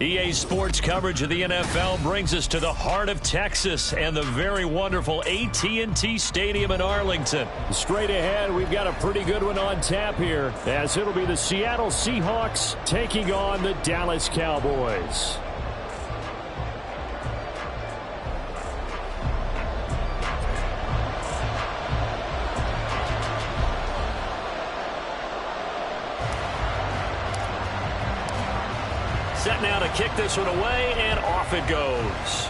EA Sports coverage of the NFL brings us to the heart of Texas and the very wonderful AT&T Stadium in Arlington. Straight ahead, we've got a pretty good one on tap here, as it'll be the Seattle Seahawks taking on the Dallas Cowboys. Set now to kick this one away, and off it goes.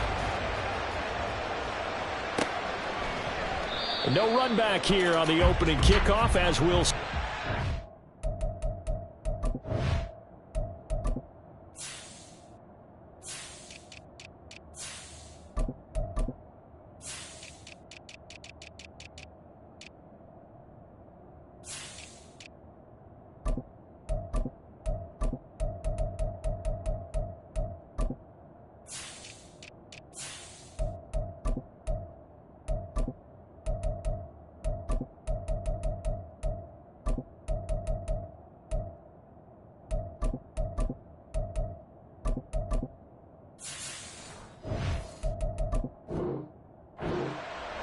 No run back here on the opening kickoff, as we'll...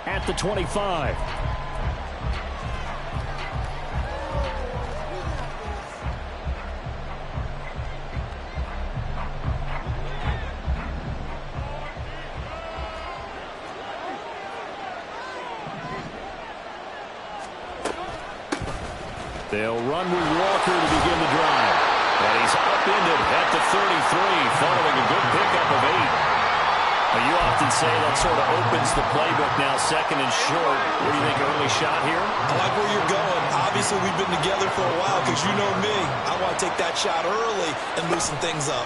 At the 25. They'll run with Walker to begin the drive. And he's upended at the 33, following a good pickup of 8. You often say that sort of opens the playbook now, second and short. What do you think, early shot here? I like where you're going. Obviously, we've been together for a while because you know me. I want to take that shot early and loosen things up.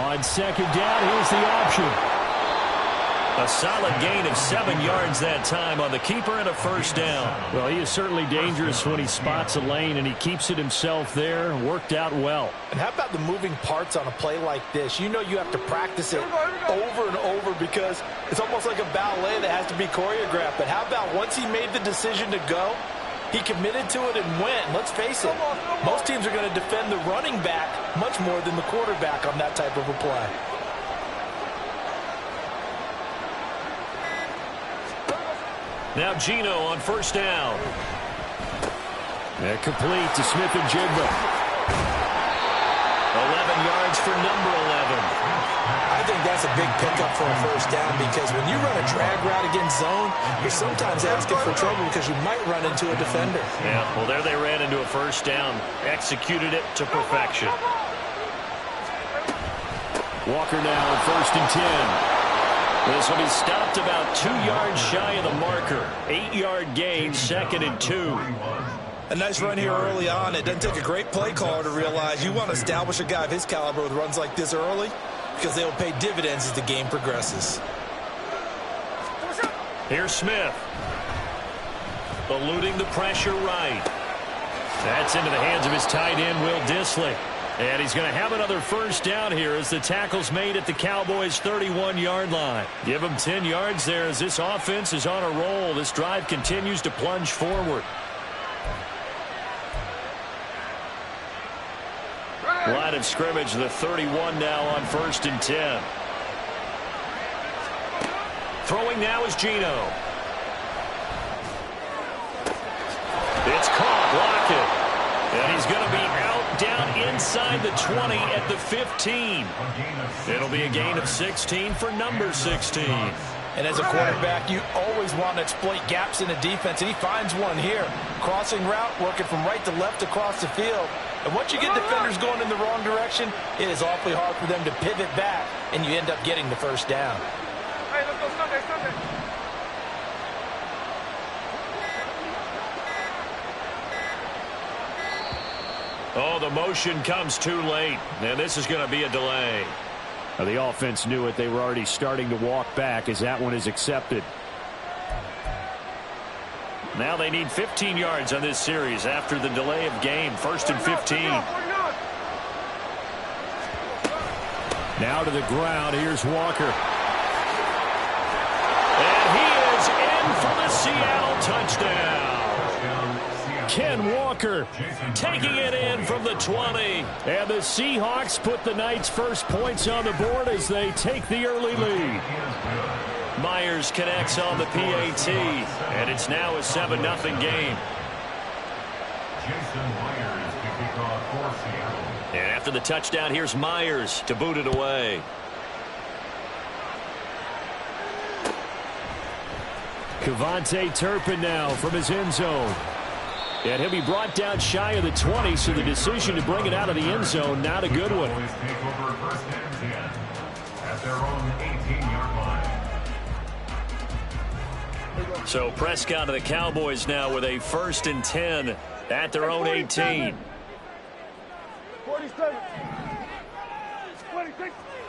On second down, here's the option. A solid gain of 7 yards that time on the keeper and a first down. Well, he is certainly dangerous when he spots a lane, and he keeps it himself there. Worked out well. And how about the moving parts on a play like this? You know you have to practice it over and over because it's almost like a ballet that has to be choreographed. But how about once he made the decision to go, he committed to it and went. Let's face it, most teams are going to defend the running back much more than the quarterback on that type of a play. Now Geno on first down. And complete to Smith and Jigba. 11 yards for number 11. I think that's a big pickup for a first down because when you run a drag route against zone, you're sometimes asking for trouble because you might run into a defender. Yeah, well, there they ran into a first down. Executed it to perfection. Walker now on first and 10. This will be stopped about 2 yards shy of the marker. 8-yard gain, second and 2. A nice run here early on. It doesn't take a great play caller to realize you want to establish a guy of his caliber with runs like this early because they will pay dividends as the game progresses. Here's Smith. Eluding the pressure right. That's into the hands of his tight end, Will Dissly. And he's going to have another first down here as the tackle's made at the Cowboys' 31-yard line. Give him 10 yards there as this offense is on a roll. This drive continues to plunge forward. Line of scrimmage, the 31 now on first and 10. Throwing now is Geno. It's caught, Lockett. And he's going to be out down inside the 20 at the 15. It'll be a gain of 16 for number 16. And as a quarterback, you always want to exploit gaps in the defense, and he finds one here. Crossing route, working from right to left across the field. And once you get defenders going in the wrong direction, it is awfully hard for them to pivot back, and you end up getting the first down. Oh, the motion comes too late, and this is going to be a delay. Now, the offense knew it. They were already starting to walk back as that one is accepted. Now they need 15 yards on this series after the delay of game. First and 15. Now to the ground. Here's Walker. And he is in for the Seattle touchdown. Ken Walker taking it in from the 20. And the Seahawks put the Knights' first points on the board as they take the early lead. Myers connects on the PAT, and it's now a 7-0 game. And after the touchdown, here's Myers to boot it away. Kevontae Turpin now from his end zone. And he'll be brought down shy of the 20, so the decision to bring it out of the end zone, not a good one. So Prescott of the Cowboys now with a 1st and 10 at their own 18.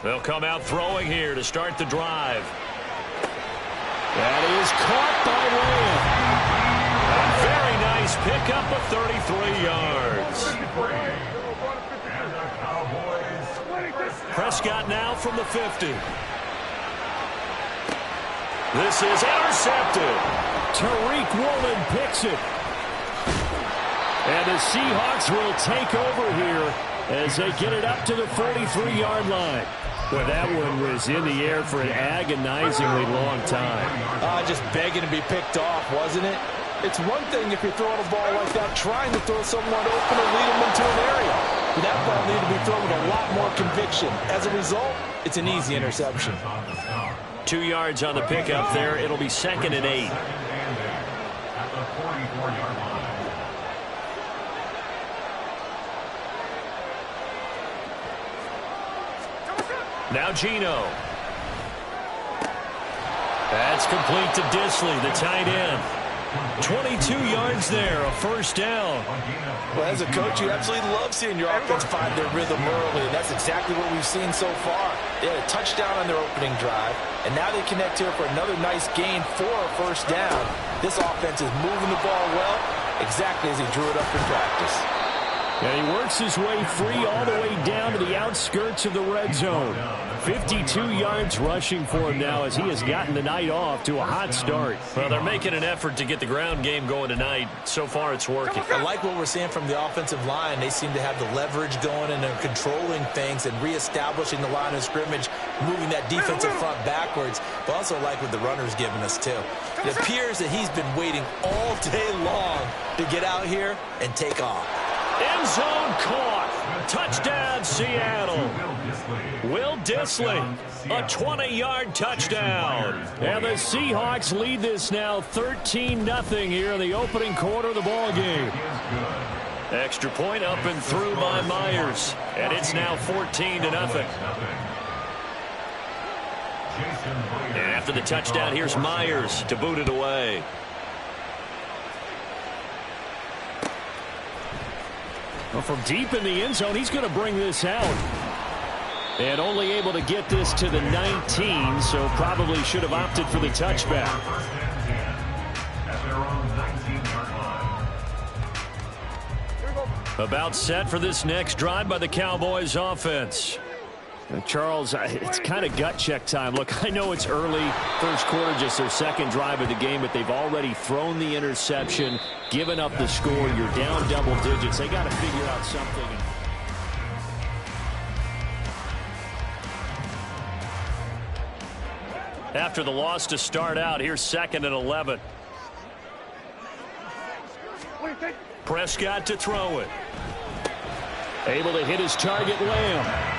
They'll come out throwing here to start the drive. That is caught by Lamb. A very nice pickup of 33 yards. Prescott now from the 50. This is intercepted. Tariq Woolen picks it. And the Seahawks will take over here as they get it up to the 43-yard line. Well, that one was in the air for an agonizingly long time. Just begging to be picked off, wasn't it? It's one thing if you're throwing a ball like that, trying to throw someone open or lead them into an area. But that ball needed to be thrown with a lot more conviction. As a result, it's an easy interception. 2 yards on the pickup there. It'll be 2nd and 8. Now Geno. That's complete to Disley, the tight end. 22 yards there, a 1st down. Well, as a coach, you absolutely love seeing your offense find their rhythm early, and that's exactly what we've seen so far. They had a touchdown on their opening drive, and now they connect here for another nice gain for a 1st down. This offense is moving the ball well, exactly as he drew it up in practice. And he works his way free all the way down to the outskirts of the red zone. 52 yards rushing for him now as he has gotten the night off to a hot start. Well, they're making an effort to get the ground game going tonight. So far, it's working. I like what we're seeing from the offensive line. They seem to have the leverage going, and they're controlling things and reestablishing the line of scrimmage, moving that defensive front backwards. But also like what the runner's giving us, too. It appears that he's been waiting all day long to get out here and take off. End zone caught. Touchdown, Seattle. Will Disley, a 20-yard touchdown. And the Seahawks lead this now 13-0 here in the opening quarter of the ball game. Extra point up and through by Myers. And it's now 14-0. And after the touchdown, here's Myers to boot it away. Well, from deep in the end zone, he's going to bring this out. And only able to get this to the 19, so probably should have opted for the touchback. About set for this next drive by the Cowboys offense. Charles, it's kind of gut check time. Look, I know it's early, 1st quarter, just their 2nd drive of the game, but they've already thrown the interception, given up the score. You're down double digits. They got to figure out something. After the loss to start out, here's 2nd and 11. Prescott to throw it. Able to hit his target, Lamb.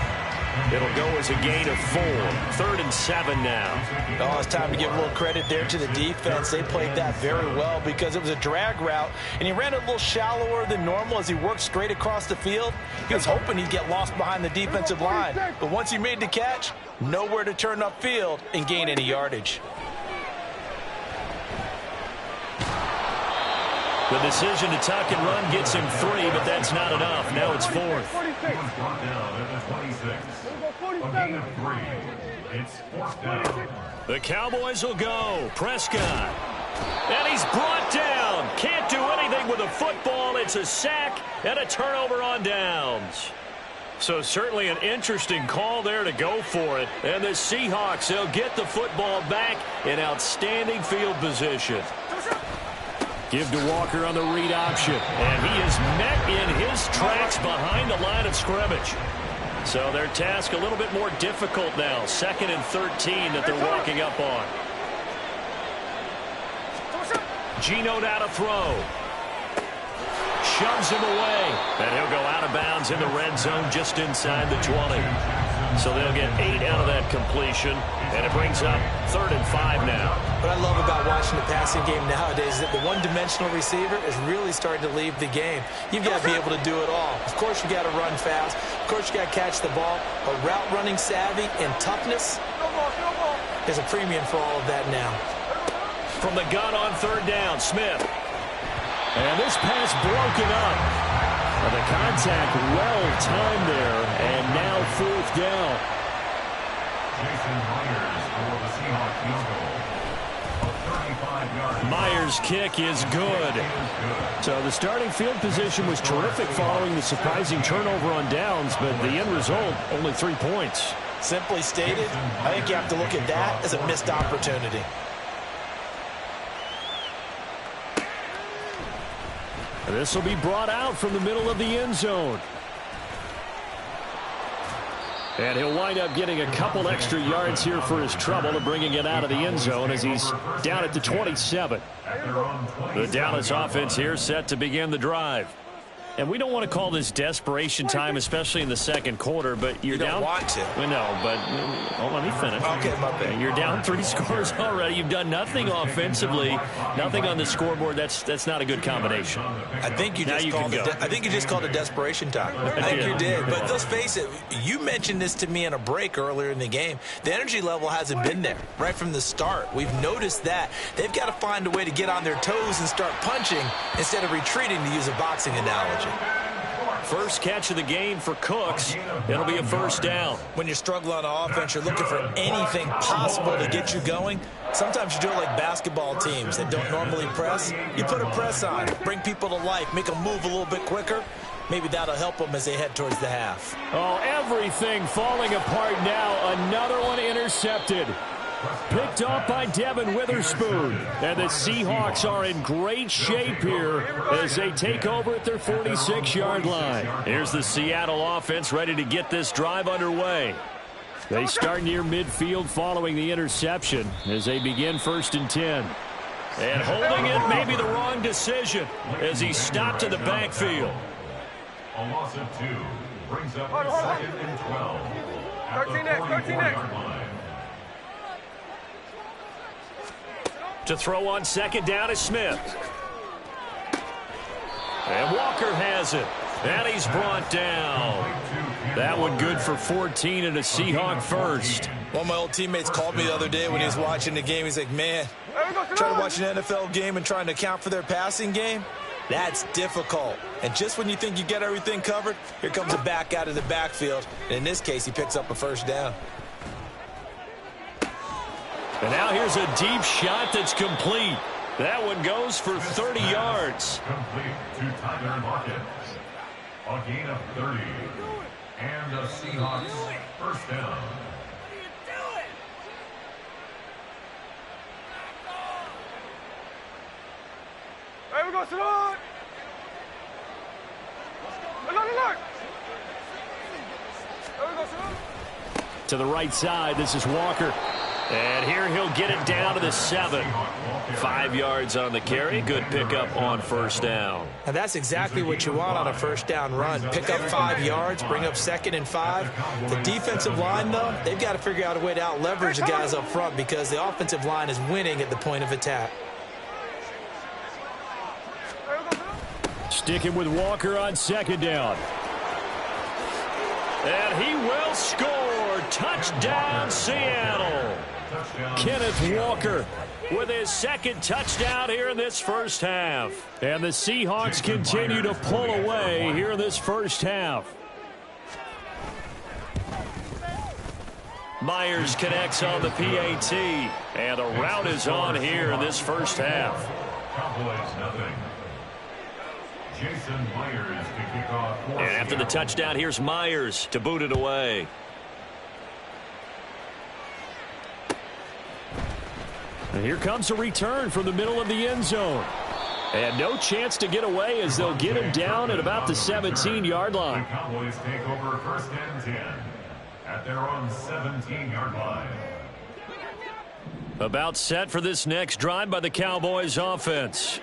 It'll go as a gain of 4. 3rd and 7 now. Oh, it's time to give a little credit there to the defense. They played that very well because it was a drag route, and he ran a little shallower than normal as he worked straight across the field. He was hoping he'd get lost behind the defensive line, but once he made the catch, nowhere to turn upfield and gain any yardage. The decision to tuck and run gets him 3, but that's not enough. Now it's 4th. The Cowboys will go. Prescott. And he's brought down. Can't do anything with the football. It's a sack and a turnover on downs. So certainly an interesting call there to go for it. And the Seahawks, they'll get the football back in outstanding field position. Give to Walker on the read option. And he is met in his tracks behind the line of scrimmage. So their task a little bit more difficult now. 2nd and 13 that they're walking up on. Geno now to throw. Shoves him away. And he'll go out of bounds in the red zone just inside the 20. So they'll get 8 out of that completion. And it brings up 3rd and 5 now. What I love about watching the passing game nowadays is that the one-dimensional receiver is really starting to leave the game. You've got to be able to do it all. Of course, you got to run fast. Of course, you got to catch the ball. But route running savvy and toughness is a premium for all of that now. From the gun on 3rd down, Smith. And this pass broken up. And the contact well timed there. And now 4th down. Jason Myers for the Seahawks field goal. A 35-yard. Myers' kick is good. So the starting field position was terrific following the surprising turnover on downs, but the end result, only 3 points. Simply stated, I think you have to look at that as a missed opportunity. This will be brought out from the middle of the end zone. And he'll wind up getting a couple extra yards here for his trouble and bringing it out of the end zone as he's down at the 27. The Dallas offense here set to begin the drive. And we don't want to call this desperation time, especially in the 2nd quarter, but you're down. You don't want to. Well, no, but let me finish. Okay, my bad. You're down 3 scores already. You've done nothing offensively, nothing on the scoreboard. That's not a good combination. I think you just called it desperation time. I think you did. But let's face it, you mentioned this to me in a break earlier in the game. The energy level hasn't been there right from the start. We've noticed that. They've got to find a way to get on their toes and start punching instead of retreating, to use a boxing analogy. First catch of the game for Cooks. It'll be a 1st down. When you're struggling on offense, you're looking for anything possible to get you going. Sometimes you do it like basketball teams that don't normally press. You put a press on, bring people to life, make them move a little bit quicker. Maybe that'll help them as they head towards the half. Oh, everything falling apart now. Another one intercepted. Picked off by Devin Witherspoon. And the Seahawks are in great shape here as they take over at their 46-yard line. Here's the Seattle offense ready to get this drive underway. They start near midfield following the interception as they begin 1st and 10. And holding it may be the wrong decision as he stopped in the backfield. A loss of 2 brings up 2nd and 12. At the 44-yard line. To throw on 2nd down is Smith. And Walker has it. And he's brought down. That one good for 14 and a Seahawk 1st. One of my old teammates called me the other day when he was watching the game. He's like, man, trying to watch an NFL game and trying to account for their passing game, that's difficult. And just when you think you get everything covered, here comes a back out of the backfield. And in this case, he picks up a 1st down. And now here's a deep shot that's complete. That one goes for 30 yards. Complete to Tyler Lockett. A gain of 30. And the Seahawks 1st down. Hey, we go, sit on. Look. Hey, we go, sit on. To the right side, this is Walker. And here he'll get it down to the 7. 5 yards on the carry. Good pickup on 1st down. And that's exactly what you want on a 1st down run. Pick up 5 yards, bring up 2nd and 5. The defensive line, though, they've got to figure out a way to out-leverage the guys up front because the offensive line is winning at the point of attack. Sticking with Walker on 2nd down. And he will score. Touchdown, Seattle. Kenneth Walker with his 2nd touchdown here in this 1st half. And the Seahawks continue to pull away here in this 1st half. Myers connects on the PAT. And a route is on here in this 1st half. Cowboys nothing. Jason Myers to kick off. And after the touchdown, here's Myers to boot it away. And here comes a return from the middle of the end zone. And no chance to get away as they'll get him down at about the 17-yard line. The Cowboys take over 1st and 10 at their own 17-yard line. About set for this next drive by the Cowboys offense.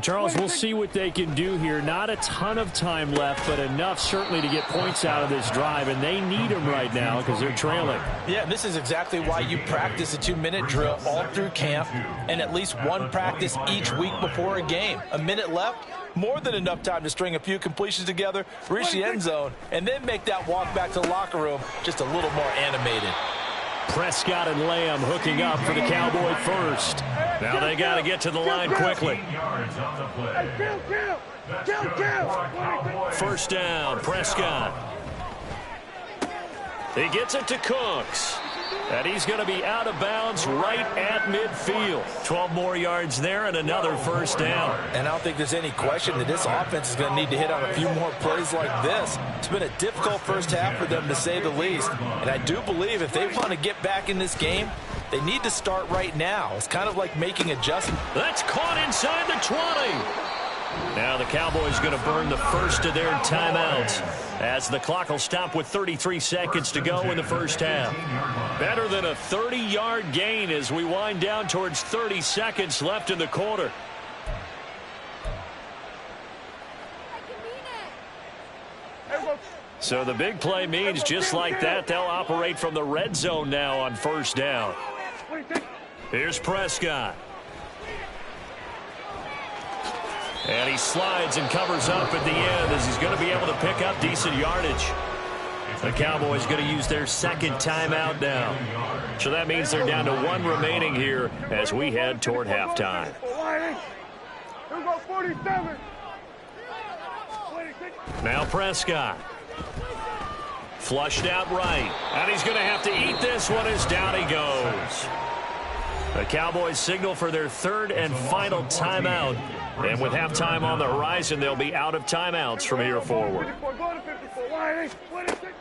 Charles, we'll see what they can do here. Not a ton of time left, but enough certainly to get points out of this drive, and they need them right now because they're trailing. Yeah, this is exactly why you practice a 2-minute drill all through camp and at least one practice each week before a game. A minute left, more than enough time to string a few completions together, reach the end zone, and then make that walk back to the locker room just a little more animated. Prescott and Lamb hooking up for the Cowboy first. Now they got to get to the line quickly. First down, Prescott. He gets it to Cooks. And he's going to be out of bounds right at midfield. 12 more yards there and another first down. And I don't think there's any question that this offense is going to need to hit on a few more plays like this. It's been a difficult first half for them, to say the least. And I do believe if they want to get back in this game, they need to start right now. It's kind of like making adjustments. That's caught inside the 20. Now the Cowboys going to burn the first of their timeouts as the clock will stop with 33 seconds to go in the first half. Better than a 30-yard gain as we wind down towards 30 seconds left in the quarter. So the big play means just like that, they'll operate from the red zone now on first down. Here's Prescott. And he slides and covers up at the end as he's going to be able to pick up decent yardage. The Cowboys going to use their second timeout now. So that means they're down to one remaining here as we head toward halftime. Now Prescott. Flushed out right. And he's going to have to eat this one as down he goes. The Cowboys signal for their third and final timeout. And with halftime on the horizon, they'll be out of timeouts from here forward.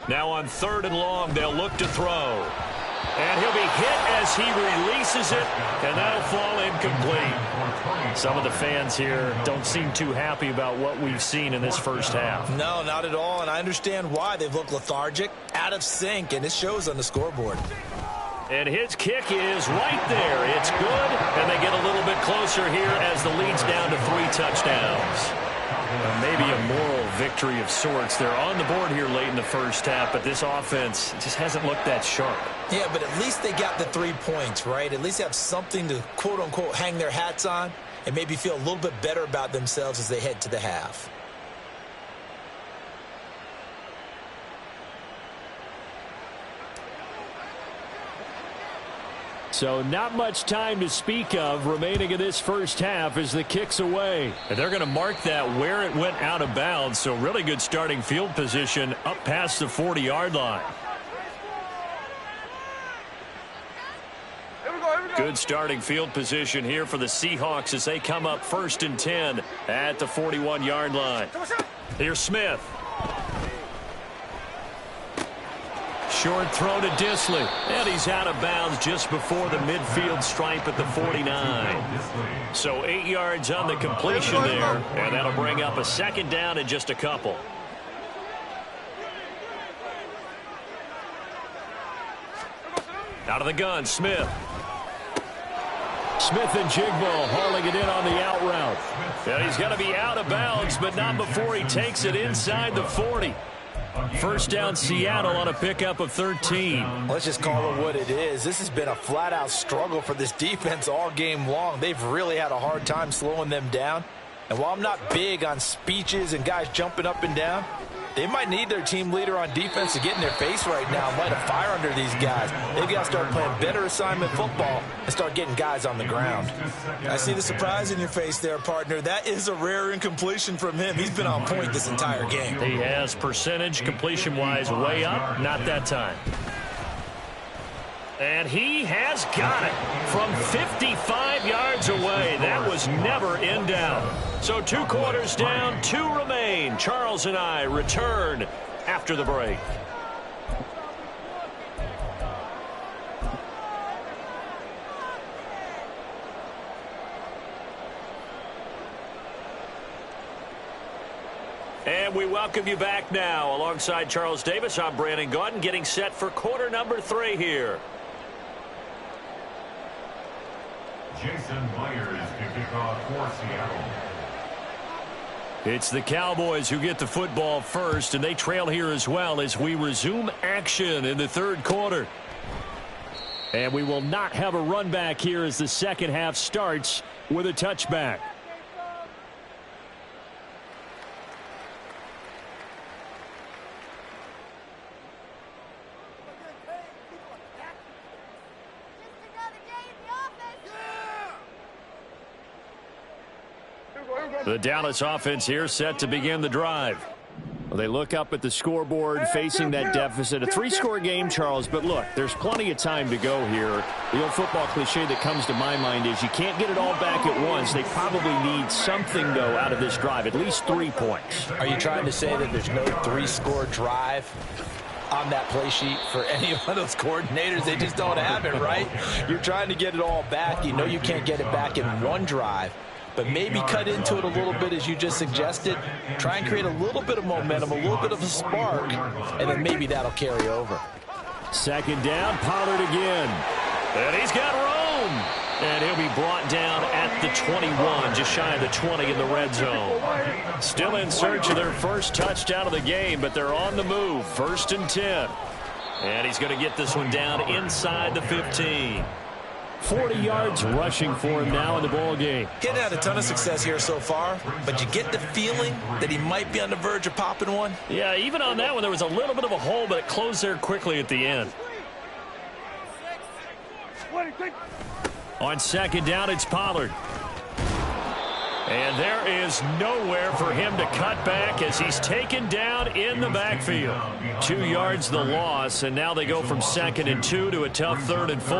Now on 3rd and long, they'll look to throw. And he'll be hit as he releases it, and that'll fall incomplete. Some of the fans here don't seem too happy about what we've seen in this first half. No, not at all, and I understand why. They've looked lethargic, out of sync, and it shows on the scoreboard. And his kick is right there. It's good, and they get a little bit closer here as the lead's down to 3 touchdowns. Maybe a moral victory of sorts. They're on the board here late in the first half, but this offense just hasn't looked that sharp. Yeah, but at least they got the 3 points, right? At least have something to, quote-unquote, hang their hats on and maybe feel a little bit better about themselves as they head to the half. So not much time to speak of remaining in this first half as the kick's away. And they're going to mark that where it went out of bounds. So really good starting field position up past the 40-yard line. Good starting field position here for the Seahawks as they come up 1st and 10 at the 41-yard line. Here's Smith. Short throw to Disley, and he's out of bounds just before the midfield stripe at the 49. So 8 yards on the completion there, and that'll bring up a 2nd down in just a couple. Out of the gun, Smith. Smith and Jigbo hauling it in on the out route. And he's going to be out of bounds, but not before he takes it inside the 40. First down, Seattle on a pickup of 13. Let's just call it what it is. This has been a flat-out struggle for this defense all game long. They've really had a hard time slowing them down. And while I'm not big on speeches and guys jumping up and down, they might need their team leader on defense to get in their face right now and light a fire under these guys. They've got to start playing better assignment football and start getting guys on the ground. I see the surprise in your face there, partner. That is a rare incompletion from him. He's been on point this entire game. He has percentage completion-wise way up, not that time. And he has got it from 55 yards away. That was never in doubt. So 2 quarters down, 2 remain. Charles and I return after the break. And we welcome you back now. Alongside Charles Davis, I'm Brandon Gaudin, getting set for quarter number 3 here. Jason Myers to kick off for Seattle. It's the Cowboys who get the football first, and they trail here as well as we resume action in the third quarter. And we will not have a run back here as the second half starts with a touchback. The Dallas offense here set to begin the drive. Well, they look up at the scoreboard facing that deficit. A 3-score game, Charles, but look, there's plenty of time to go here. The old football cliche that comes to my mind is you can't get it all back at once. They probably need something, though, out of this drive, at least 3 points. Are you trying to say that there's no 3-score drive on that play sheet for any of those coordinators? They just don't have it, right? You're trying to get it all back. You know you can't get it back in one drive. But maybe cut into it a little bit, as you just suggested. Try and create a little bit of momentum, a little bit of a spark, and then maybe that'll carry over. Second down, Pollard again. And he's got room. And he'll be brought down at the 21, just shy of the 20 in the red zone. Still in search of their first touchdown of the game, but they're on the move. 1st and 10. And he's going to get this one down inside the 15. 40 yards rushing for him now in the ball game. Getting had a ton of success here so far, but you get the feeling that he might be on the verge of popping one. Yeah, even on that one, there was a little bit of a hole, but it closed there quickly at the end. On second down, it's Pollard. And there is nowhere for him to cut back as he's taken down in the backfield. 2 yards the loss, and now they go from 2nd and 2 to a tough 3rd and 4.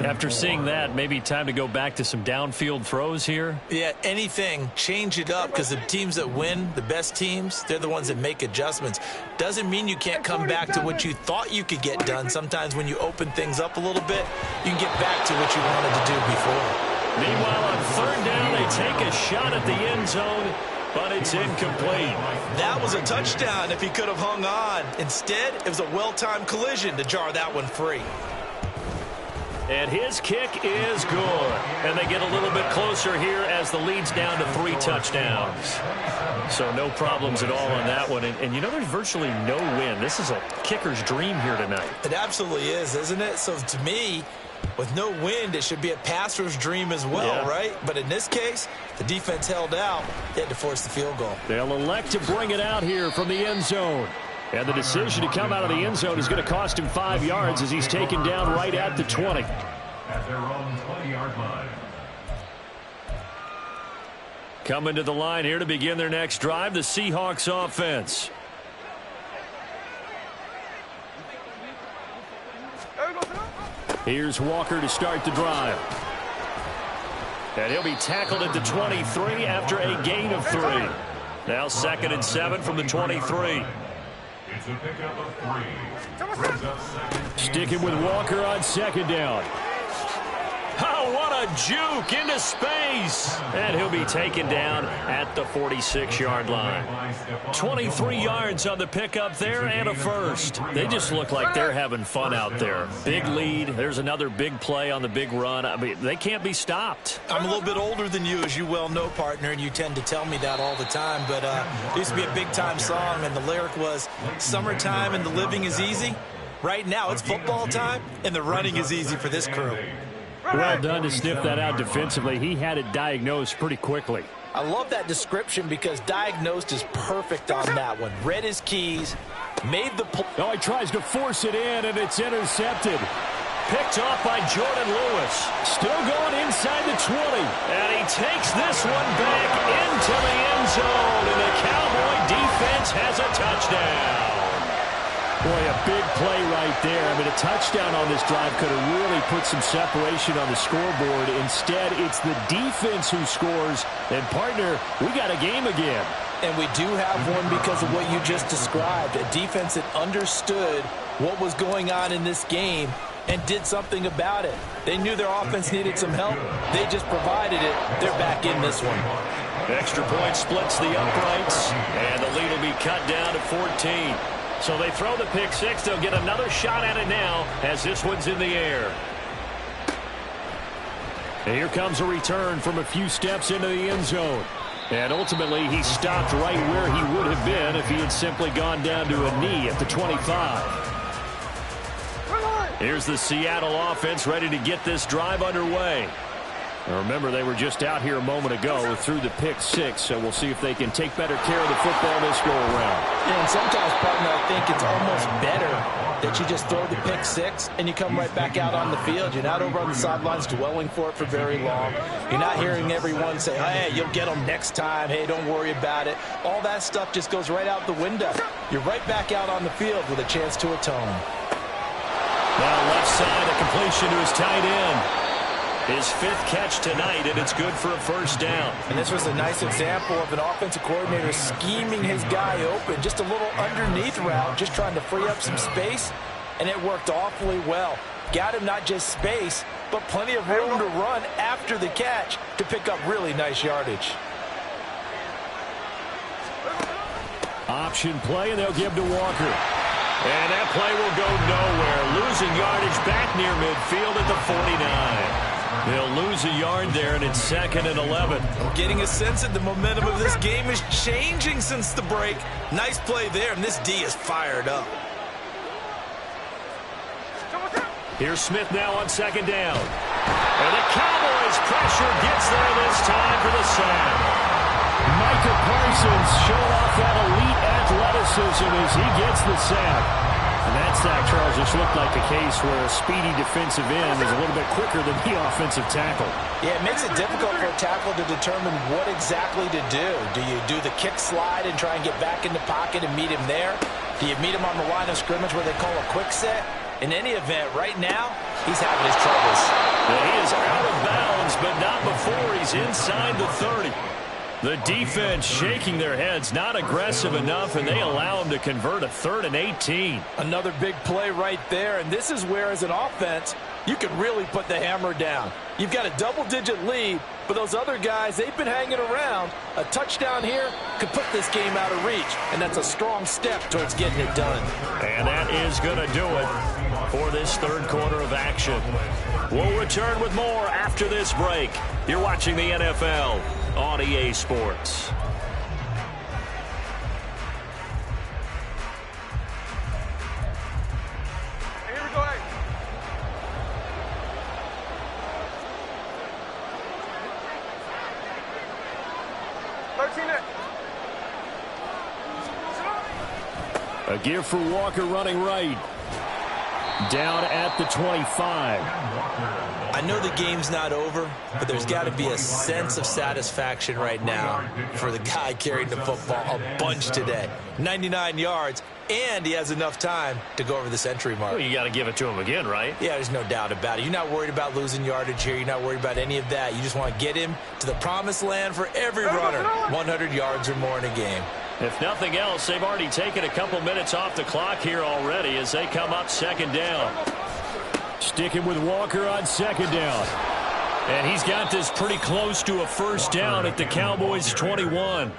After seeing that, maybe time to go back to some downfield throws here. Yeah, anything. Change it up, because the teams that win, the best teams, they're the ones that make adjustments. Doesn't mean you can't come back to what you thought you could get done. Sometimes when you open things up a little bit, you can get back to what you wanted to do before. Meanwhile, on 3rd down, they take a shot at the end zone, but it's incomplete. That was a touchdown if he could have hung on. Instead, it was a well-timed collision to jar that one free. And his kick is good. And they get a little bit closer here as the lead's down to 3 touchdowns. So no problems at all on that one. And you know, there's virtually no win. This is a kicker's dream here tonight. It absolutely is, isn't it? So to me, with no wind, it should be a passer's dream as well, right? But in this case, the defense held out. They had to force the field goal. They'll elect to bring it out here from the end zone. And the decision to come out of the end zone is going to cost him 5 yards as he's taken down right at the 20. At their own 20-yard line. Coming to the line here to begin their next drive, the Seahawks offense. Here's Walker to start the drive. And he'll be tackled at the 23 after a gain of 3. Now 2nd and 7 from the 23. It's a pickup of 3. Brings up 2nd. Sticking with Walker on 2nd down. Oh, what a juke into space. And he'll be taken down at the 46-yard line. 23 yards on the pickup there and a first. They just look like they're having fun out there. Big lead. There's another big play on the big run. I mean, they can't be stopped. I'm a little bit older than you, as you well know, partner, and you tend to tell me that all the time. But it used to be a big-time song, and the lyric was, "Summertime and the living is easy." Right now, it's football time, and the running is easy for this crew. Well done to sniff that out defensively. He had it diagnosed pretty quickly. I love that description because diagnosed is perfect on that one. Read his keys, made the play. Oh, he tries to force it in, and it's intercepted. Picked off by Jordan Lewis. Still going inside the 20. And he takes this one back into the end zone, and the Cowboy defense has a touchdown. Boy, a big play right there. I mean, a touchdown on this drive could have really put some separation on the scoreboard. Instead, it's the defense who scores. And, partner, we got a game again. And we do have one because of what you just described. A defense that understood what was going on in this game and did something about it. They knew their offense needed some help. They just provided it. They're back in this one. Extra point splits the uprights, and the lead will be cut down to 14. So they throw the pick six. They'll get another shot at it now as this one's in the air. And here comes a return from a few steps into the end zone. And ultimately, he stopped right where he would have been if he had simply gone down to a knee at the 25. Here's the Seattle offense ready to get this drive underway. Now remember, they were just out here a moment ago through the pick six, so we'll see if they can take better care of the football this go-around. Yeah, and sometimes, partner, I think it's almost better that you just throw the pick six and you come right back out on the field. You're not over on the sidelines dwelling for it for very long. You're not hearing everyone say, hey, you'll get them next time. Hey, don't worry about it. All that stuff just goes right out the window. You're right back out on the field with a chance to atone. Now left side, a completion to his tight end. His fifth catch tonight, and it's good for a first down. And this was a nice example of an offensive coordinator scheming his guy open. Just a little underneath route, just trying to free up some space, and it worked awfully well. Got him not just space, but plenty of room to run after the catch to pick up really nice yardage. Option play, and they'll give to Walker. And that play will go nowhere. Losing yardage back near midfield at the 49. They'll lose a yard there, and it's 2nd and 11. I'm getting a sense that the momentum of this game is changing since the break. Nice play there, and this D is fired up. Here's Smith now on 2nd down. And the Cowboys' pressure gets there this time for the sack. Micah Parsons showing off that elite athleticism as he gets the sack. And that sack, Charles, just looked like the case where a speedy defensive end is a little bit quicker than the offensive tackle. Yeah, it makes it difficult for a tackle to determine what exactly to do. Do you do the kick slide and try and get back in the pocket and meet him there? Do you meet him on the line of scrimmage where they call a quick set? In any event, right now, he's having his troubles. He is out of bounds, but not before he's inside the 30. The defense shaking their heads, not aggressive enough, and they allow him to convert a 3rd and 18. Another big play right there, and this is where, as an offense, you can really put the hammer down. You've got a double-digit lead, but those other guys, they've been hanging around. A touchdown here could put this game out of reach, and that's a strong step towards getting it done. And that is going to do it for this third quarter of action. We'll return with more after this break. You're watching the NFL on EA Sports. Here we go, hey. A give for Walker running right. Down at the 25. I know the game's not over, but there's got to be a sense of satisfaction right now for the guy carrying the football a bunch today. 99 yards, and he has enough time to go over the century mark. Well, you got to give it to him again, right? Yeah, there's no doubt about it. You're not worried about losing yardage here. You're not worried about any of that. You just want to get him to the promised land for every runner. 100 yards or more in a game. If nothing else, they've already taken a couple minutes off the clock here already as they come up 2nd down. Sticking with Walker on 2nd down. And he's got this pretty close to a first down at the Cowboys' 21.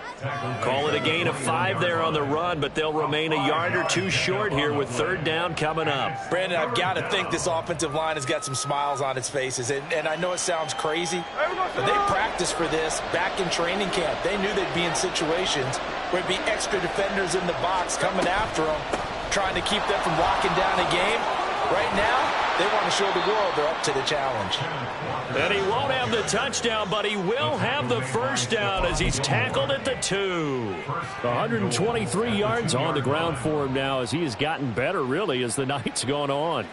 Call it a gain of 5 there on the run, but they'll remain a yard or two short here with 3rd down coming up. Brandon, I've got to think this offensive line has got some smiles on its faces. And I know it sounds crazy, but they practiced for this back in training camp. They knew they'd be in situations where it'd be extra defenders in the box coming after them, trying to keep them from locking down a game. Right now, they want to show the world they're up to the challenge. And he won't have the touchdown, but he will have the first down as he's tackled at the 2. 123 yards on the ground for him now as he has gotten better, really, as the night's gone on.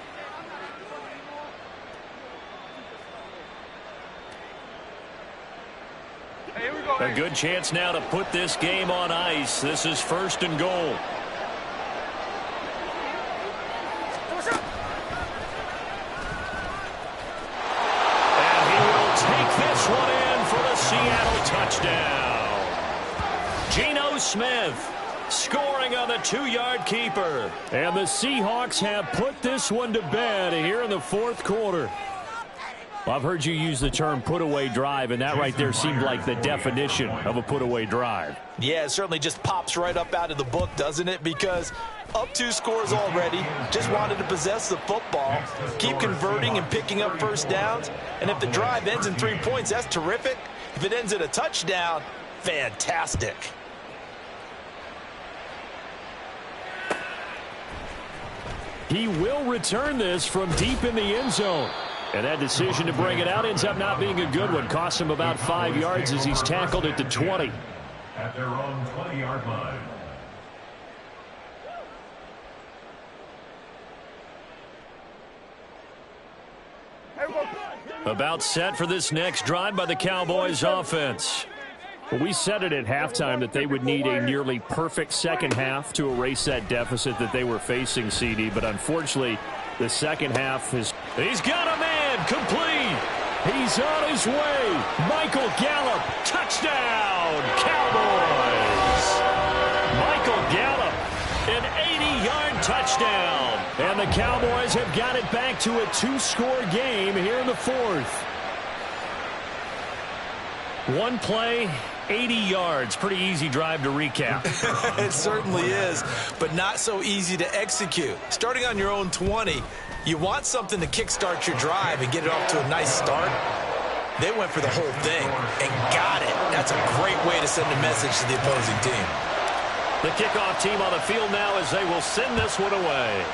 Hey, here we go, A good chance now to put this game on ice. This is 1st and goal. Seattle touchdown. Geno Smith scoring on the 2-yard keeper. And the Seahawks have put this one to bed here in the 4th quarter. Well, I've heard you use the term put-away drive, and that right there seemed like the definition of a put-away drive. Yeah, it certainly just pops right up out of the book, doesn't it? Because up 2 scores already, just wanted to possess the football, keep converting and picking up first downs. And if the drive ends in 3 points, that's terrific. If it ends in a touchdown, fantastic. He will return this from deep in the end zone. And that decision to bring it out ends up not being a good one. Costs him about 5 yards as he's tackled at the 20. At their own 20-yard line. About set for this next drive by the Cowboys offense. Well, we said it at halftime that they would need a nearly perfect second half to erase that deficit that they were facing, CD. But unfortunately, the second half is... He's got a man complete. He's on his way. Michael Gallup, touchdown, Cowboys. Michael Gallup, an 80-yard touchdown. And the Cowboys have got it back to a 2-score game here in the 4th. One play, 80 yards. Pretty easy drive to recap. It certainly is, but not so easy to execute. Starting on your own 20, you want something to kickstart your drive and get it off to a nice start. They went for the whole thing and got it. That's a great way to send a message to the opposing team. The kickoff team on the field now as they will send this one away.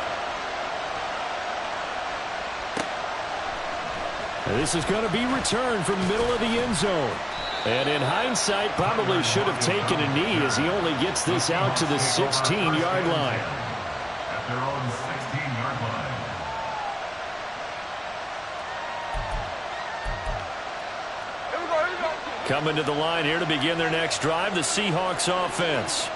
This is going to be returned from the middle of the end zone. And in hindsight, probably should have taken a knee as he only gets this out to the 16-yard line. At their own 16-yard line. Coming to the line here to begin their next drive, the Seahawks offense.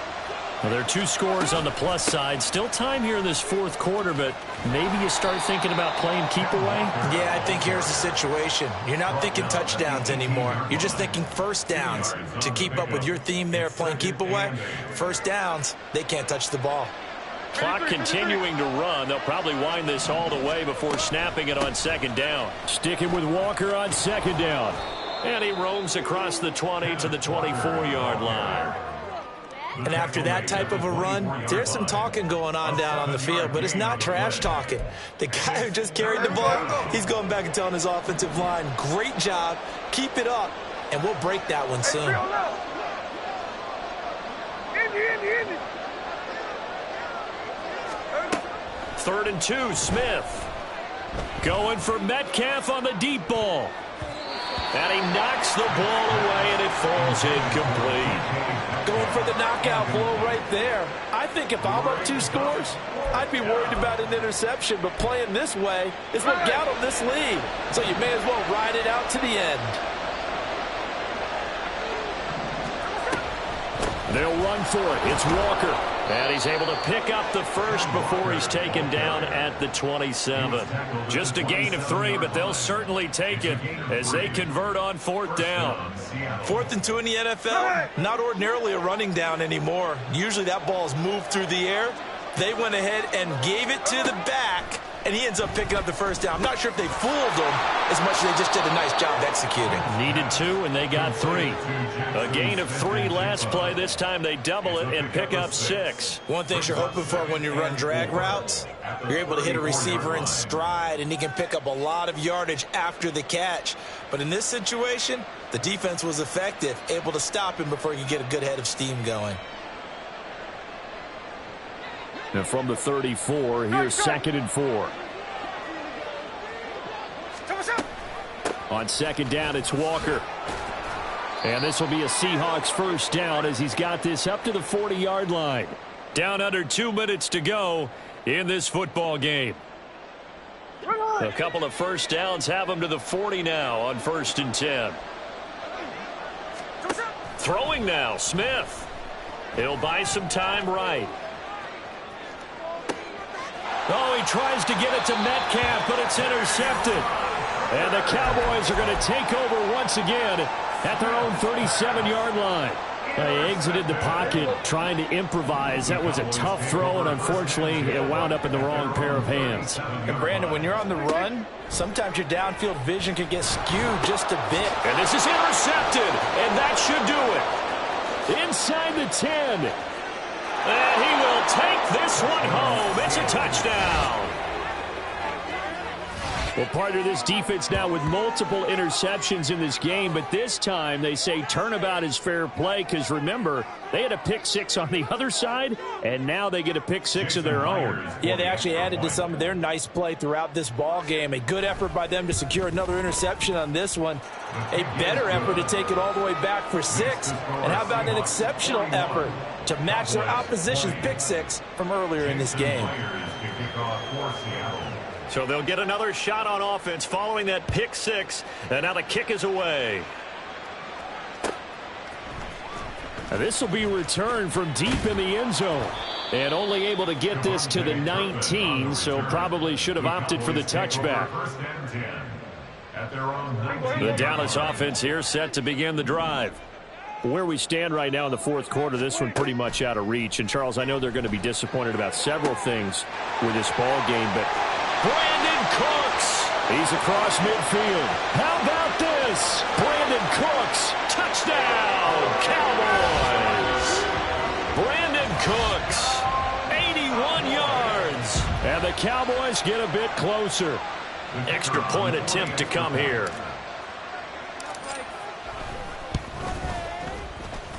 Well, there are 2 scores on the plus side. Still time here in this 4th quarter, but maybe you start thinking about playing keep away? Yeah, I think here's the situation. You're not thinking touchdowns anymore. You're just thinking first downs. To keep up with your theme there, playing keep away, first downs, they can't touch the ball. Clock continuing to run. They'll probably wind this all the way before snapping it on second down. Sticking with Walker on second down. And he roams across the 20 to the 24-yard line. And after that type of a run, there's some talking going on down on the field, but it's not trash talking. The guy who just carried the ball, he's going back and telling his offensive line, great job, keep it up, and we'll break that one soon. Third and 2, Smith. Going for Metcalf on the deep ball. And he knocks the ball away, and it falls incomplete. Going for the knockout blow right there. I think if I'm up 2 scores, I'd be worried about an interception, but playing this way is what got them this lead. So you may as well ride it out to the end. They'll run for it. It's Walker. And he's able to pick up the first before he's taken down at the 27. Just a gain of 3, but they'll certainly take it as they convert on 4th down. 4th and 2 in the NFL, not ordinarily a running down anymore. Usually that ball's moved through the air. They went ahead and gave it to the back, and he ends up picking up the first down. I'm not sure if they fooled him as much as they just did a nice job executing. Needed 2, and they got 3. A gain of 3 last play. This time they double it and pick up 6. One thing you're hoping for when you run drag routes, you're able to hit a receiver in stride, and he can pick up a lot of yardage after the catch. But in this situation, the defense was effective, able to stop him before he could get a good head of steam going. And from the 34, here's 2nd and 4. On second down, it's Walker. And this will be a Seahawks first down as he's got this up to the 40-yard line. Down under 2 minutes to go in this football game. A couple of first downs have them to the 40 now on 1st and 10. Throwing now, Smith. He'll buy some time right. Oh, he tries to get it to Metcalf, but it's intercepted. And the Cowboys are going to take over once again at their own 37-yard line. He exited the pocket trying to improvise. That was a tough throw, and unfortunately, it wound up in the wrong pair of hands. And Brandon, when you're on the run, sometimes your downfield vision can get skewed just a bit. And this is intercepted, and that should do it. Inside the 10. And he will take this one home. It's a touchdown. Well, partner, this defense now with multiple interceptions in this game, but this time they say turnabout is fair play because, remember, they had a pick six on the other side, and now they get a pick six of their own. Yeah, they actually added to some of their nice play throughout this ball game. A good effort by them to secure another interception on this one. A better effort to take it all the way back for 6. And how about an exceptional effort to match their opposition's pick six from earlier in this game? So they'll get another shot on offense following that pick six, and now the kick is away. This will be returned from deep in the end zone. And only able to get this to the 19, so probably should have opted for the touchback. The Dallas offense here set to begin the drive. Where we stand right now in the fourth quarter, this one pretty much out of reach. And, Charles, I know they're going to be disappointed about several things with this ball game, but Brandon Cooks. he's across midfield. How about this? Brandon Cooks. Touchdown, Cowboys. Brandon Cooks. 81 yards. And the Cowboys get a bit closer. Extra point attempt to come here.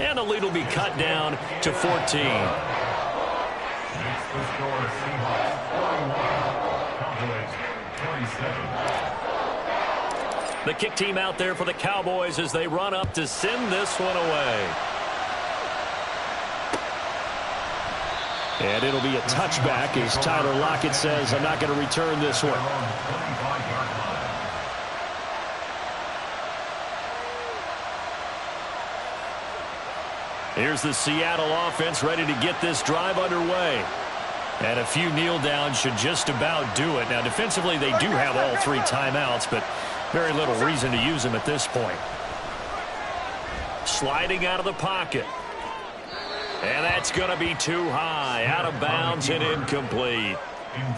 And the lead will be cut down to 14. The kick team out there for the Cowboys as they run up to send this one away. And it'll be a touchback as Tyler Lockett says, I'm not going to return this one. Here's the Seattle offense ready to get this drive underway. And a few kneel downs should just about do it. Now, defensively, they do have all 3 timeouts, but very little reason to use them at this point. Sliding out of the pocket. And that's going to be too high. Out of bounds and incomplete.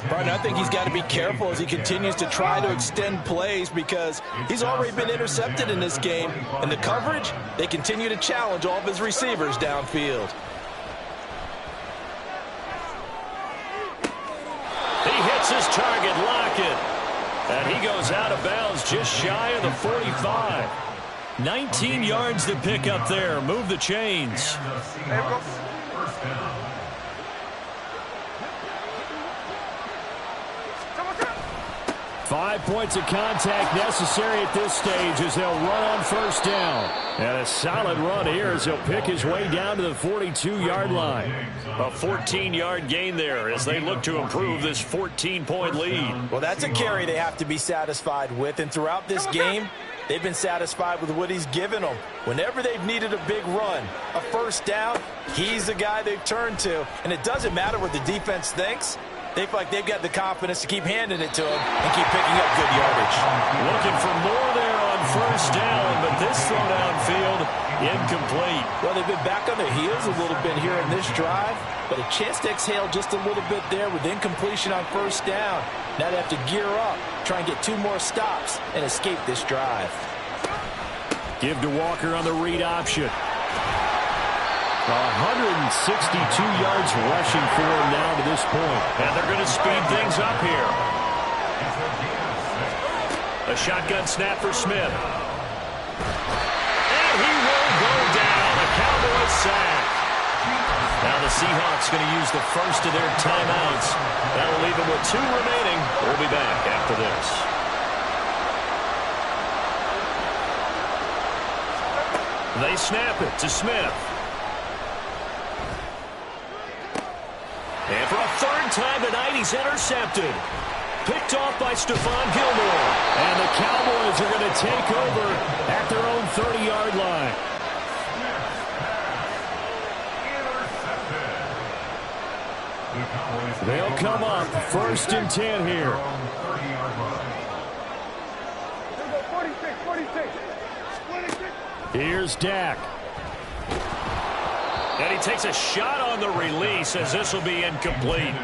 Partner, I think he's got to be careful as he continues to try to extend plays because he's already been intercepted in this game. And the coverage, they continue to challenge all of his receivers downfield. He hits his target, Lockett. And he goes out of bounds just shy of the 45. 19 yards to pick up there. Move the chains. 5 points of contact necessary at this stage as they'll run on first down. And a solid run here as he'll pick his way down to the 42-yard line. A 14-yard gain there as they look to improve this 14-point lead. Well, that's a carry they have to be satisfied with. And throughout this game, they've been satisfied with what he's given them. Whenever they've needed a big run, a first down, he's the guy they've turned to. And it doesn't matter what the defense thinks. They feel like they've got the confidence to keep handing it to him and keep picking up good yardage. Looking for more there on first down, but this throw downfield, incomplete. Well, they've been back on their heels a little bit here in this drive, but a chance to exhale just a little bit there with incompletion on first down. Now they have to gear up, try and get 2 more stops and escape this drive. Give to Walker on the read option. 162 yards rushing for him now to this point. And they're going to speed things up here. A shotgun snap for Smith. And he will go down. A Cowboys sack. Now the Seahawks going to use the first of their timeouts. That'll leave them with 2 remaining. We'll be back after this. They snap it to Smith. And for a 3rd time tonight, he's intercepted. Picked off by Stephon Gilmore. And the Cowboys are going to take over at their own 30-yard line. They'll come up 1st and 10 here. 46. Here's Dak. And he takes a shot on the release as this will be incomplete.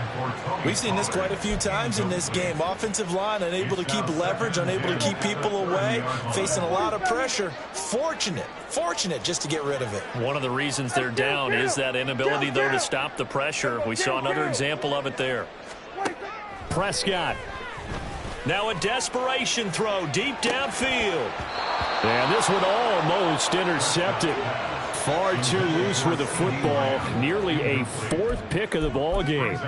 We've seen this quite a few times in this game. Offensive line unable to keep leverage, unable to keep people away, facing a lot of pressure. Fortunate just to get rid of it. One of the reasons they're down is that inability, though, to stop the pressure. We saw another example of it there. Prescott. Now a desperation throw deep downfield. And this one almost intercepted. Far too loose with the football. Nearly a fourth pick of the ball game.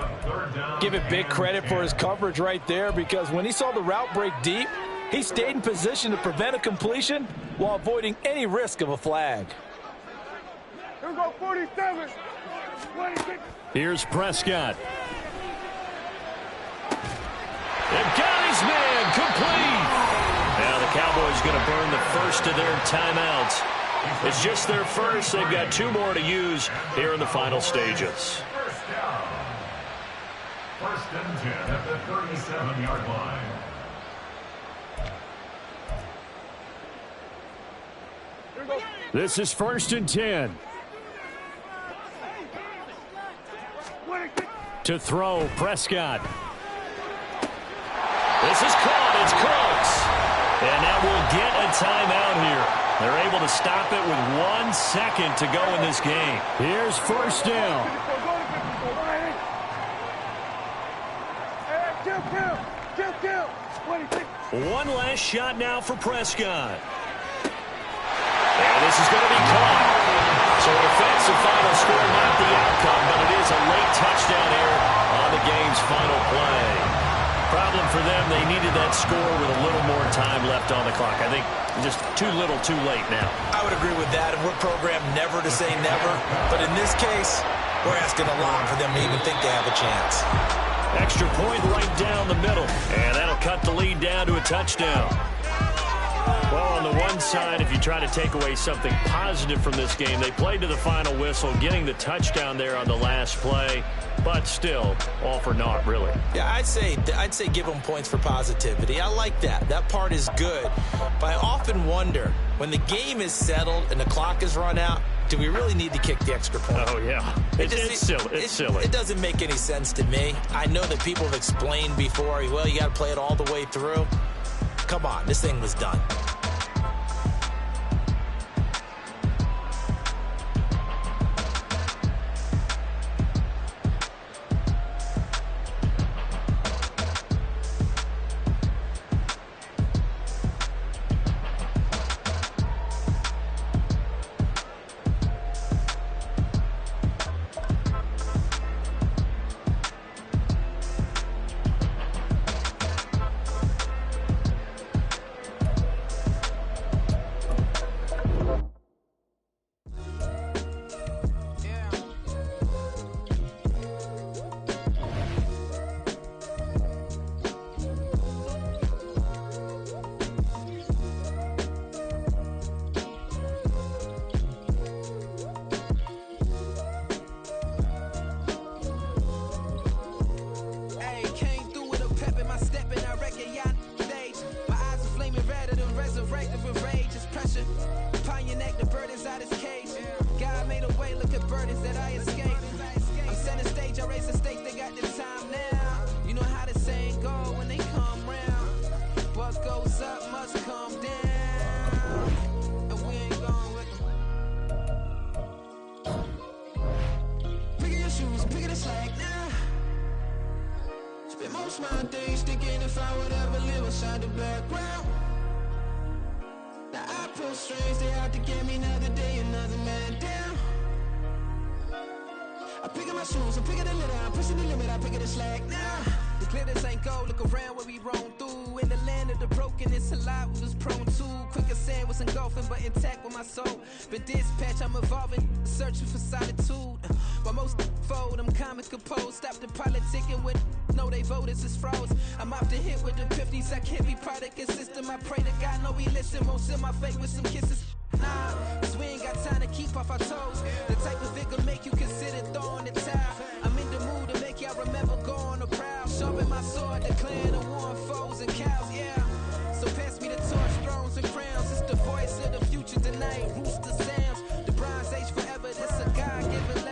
Give it big credit for his coverage right there, because when he saw the route break deep, he stayed in position to prevent a completion while avoiding any risk of a flag. Here we go, 47. 26. Here's Prescott. They've got his man complete. Now the Cowboys going to burn the first of their timeouts. It's just their first. They've got 2 more to use here in the final stages. First down. First and 10 at the 37-yard line. This is 1st and 10. To throw, Prescott. This is caught. It's close. And now we'll get a timeout here. They're able to stop it with 1 second to go in this game. Here's 1st down. Kill. 26. One last shot now for Prescott. And this is going to be caught. So a defensive final score, not the outcome, but it is a late touchdown error on the game's final play. Problem for them, they needed that score with a little more time left on the clock. I think just too little, too late now. I would agree with that, and we're programmed never to say never. But in this case, we're asking a lot for them to even think they have a chance. Extra point right down the middle, and that'll cut the lead down to a touchdown. Well, on the one side, if you try to take away something positive from this game, they played to the final whistle, getting the touchdown there on the last play, but still, all for naught, really. Yeah, I'd say give them points for positivity. I like that. That part is good. But I often wonder, when the game is settled and the clock is run out, do we really need to kick the extra point? Oh, yeah. It's silly. It's silly. It doesn't make any sense to me. I know that people have explained before, well, you got to play it all the way through. Come on, this thing was done. Voice of the future tonight, rooster sounds. The Bronze Age forever, this a God-given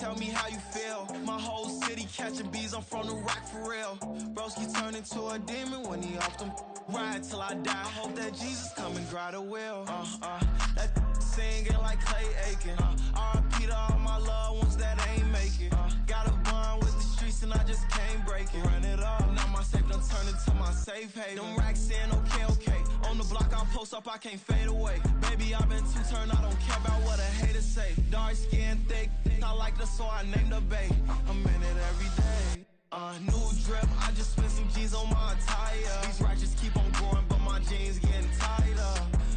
tell me how you feel. My whole city catching bees, I'm from the rock for real. Broski turned into a demon when he off them. Ride till I die, hope that Jesus come and grab the wheel. That singing like Clay Aiken. R.I.P. to all my loved ones that ain't make it. Got a bond with the streets and I just can't break it. Run it up, now my safe done turned into my safe haven. Them racks in, okay. On the block I'll post up, I can't fade away. Baby, I've been too turned, I don't care about what a hater say. Dark skin, thick, I like the so I named the babe. I'm in it every day. New drip, I just spent some G's on my attire. These righteous keep on growing, but my jeans getting tighter.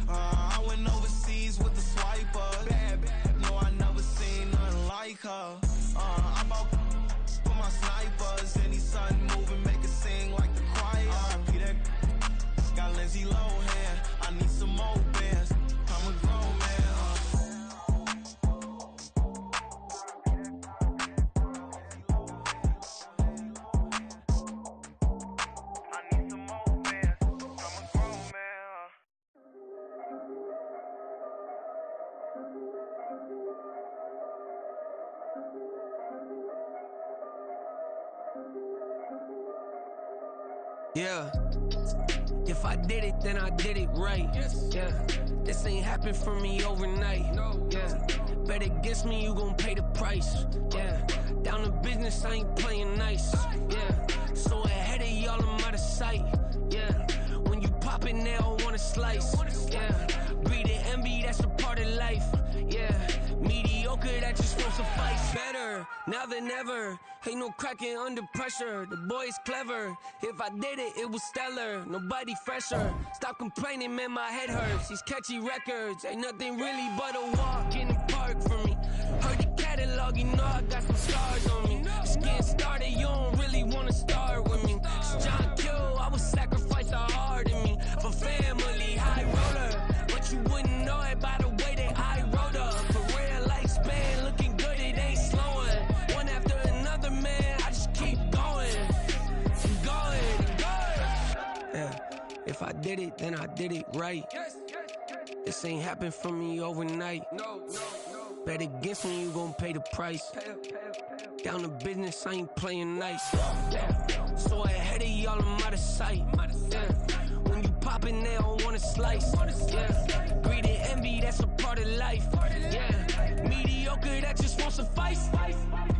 I went overseas with the swiper. Bad, no, I never seen nothing like her. I bought for my snipers. Any sun moving, make it sing like the choir. R.I.P. that got Lindsay Lohan. I need some more bands. I'm a grown man. Yeah, if I did it, then I did it right. Yeah, this ain't happened for me overnight. Yeah, bet against me, you gon' pay the price. Yeah, down to business, I ain't playing nice. Yeah, so ahead of y'all, I'm out of sight. Yeah, when you pop it, they don't wanna slice. Yeah, breed the envy, that's a part of life. Yeah, mediocre, that just won't suffice. Better now than ever. Ain't no cracking under pressure. The boy's clever. If I did it, it was stellar. Nobody fresher. Stop complaining, man, my head hurts. These catchy records ain't nothing really but a walk in the park for me. Heard the catalog, you know I got some stars on me. Just getting started, you don't really wanna start with me. It's John Kill, I would sacrifice a heart in me for family, high roller. But you wouldn't know it by the way that I wrote up. Career lifespan looking good, it ain't slowing. One after another, man, I just keep going. Yeah, if I did it, then I did it right. This ain't happened for me overnight. Bet against me, you gon' pay the price. Down to business, I ain't playing nice. Yeah, so ahead of y'all, I'm out of sight. Yeah, when you poppin', they don't wanna slice. Yeah, greed and envy, that's a part of life. Yeah, mediocre, that just won't suffice.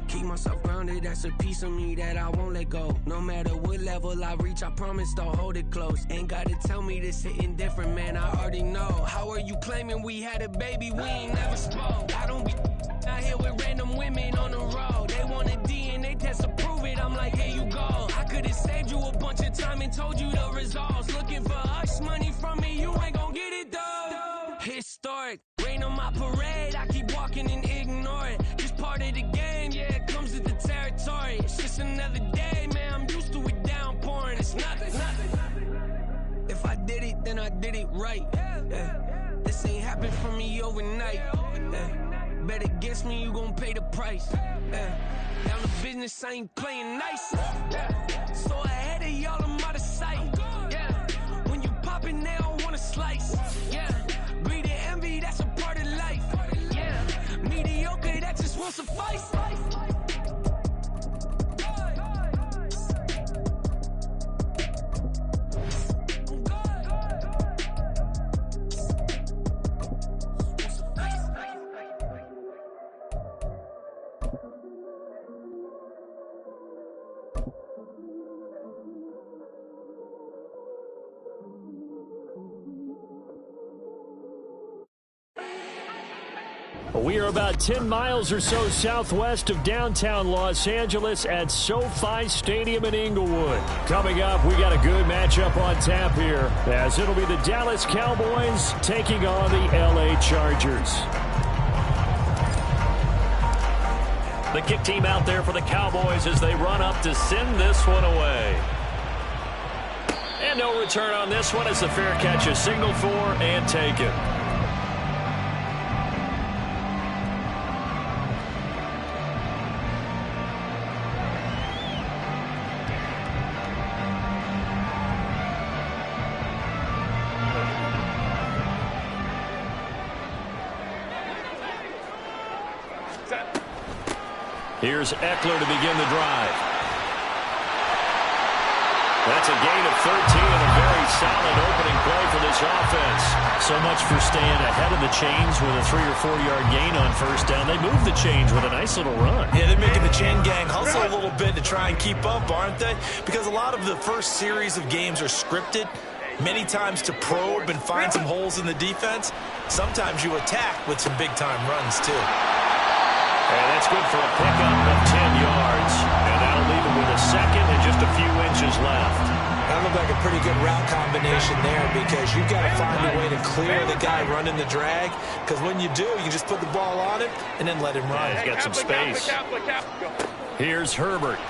Keep myself grounded, that's a piece of me that I won't let go. No matter what level I reach, I promise to hold it close. Ain't gotta tell me this hitting different, man, I already know. How are you claiming we had a baby, we ain't never spoke? I don't be out here with random women on the road. They want a DNA test to prove it, I'm like, here you go. I could've saved you a bunch of time and told you the results. Looking for hush money from me, you ain't gon' get it though. Historic, rain on my parade, I keep walking and ignore it. Just part of the game, yeah, it comes with the territory. It's just another day, man, I'm used to it downpouring. It's nothing. If I did it, then I did it right. Yeah. This ain't happened for me overnight. Yeah. Bet against me, you gon' pay the price. Yeah. Down to business, I ain't playing nice. Yeah. So ahead of y'all, I'm out of sight. Yeah. When you poppin', they don't wanna slice. Yeah. Greed and envy, that's a part of life. Yeah. Mediocre, that just won't suffice. We are about 10 miles or so southwest of downtown Los Angeles at SoFi Stadium in Inglewood. Coming up, we got a good matchup on tap here, as it'll be the Dallas Cowboys taking on the LA Chargers. The kick team out there for the Cowboys as they run up to send this one away. And no return on this one as the fair catch is signaled for and taken. Here's Eckler to begin the drive. That's a gain of 13 and a very solid opening play for this offense. So much for staying ahead of the chains with a 3- or 4-yard gain on first down. They move the chains with a nice little run. Yeah, they're making the chain gang hustle a little bit to try and keep up, aren't they? Because a lot of the first series of games are scripted, many times to probe and find some holes in the defense. Sometimes you attack with some big-time runs, too. And that's good for a pickup of 10 yards. And that'll leave him with a second and just a few inches left. That looked like a pretty good route combination there because you've got to find a way to clear the guy running the drag. Because when you do, you just put the ball on him and then let him run. Yeah, he's got some space. Here's Herbert.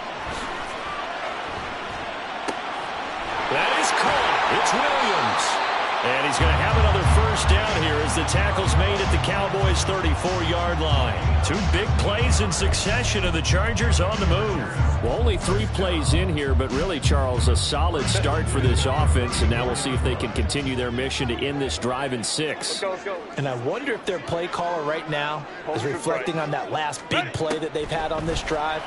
That is caught. It's Williams. And he's going to have another first down here as the tackle's made at the Cowboys' 34-yard line. 2 big plays in succession of the Chargers on the move. Well, only 3 plays in here, but really, Charles, a solid start for this offense. And now we'll see if they can continue their mission to end this drive in 6. And I wonder if their play caller right now is reflecting on that last big play that they've had on this drive.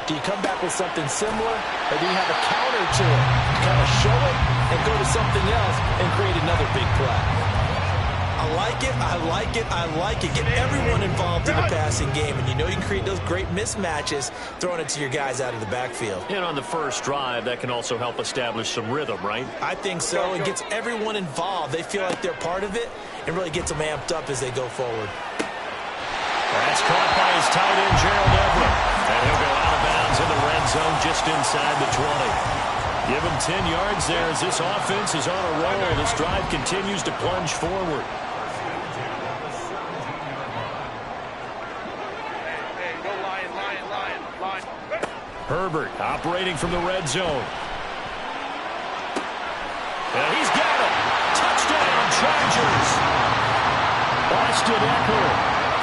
Do you come back with something similar, or do you have a counter to it? Kind of show it and go to something else and create another big play. I like it, I like it, I like it. Get everyone involved in the passing game, and you know you can create those great mismatches throwing it to your guys out of the backfield. And on the first drive, that can also help establish some rhythm, right? I think so. It gets everyone involved. They feel like they're part of it and really gets them amped up as they go forward. That's caught by his tight end, Gerald Everett. And he'll go out of bounds in the red zone just inside the 20. Give him 10 yards there as this offense is on a roll. This drive continues to plunge forward. Herbert operating from the red zone. And he's got it. Touchdown, Chargers. Austin Eckler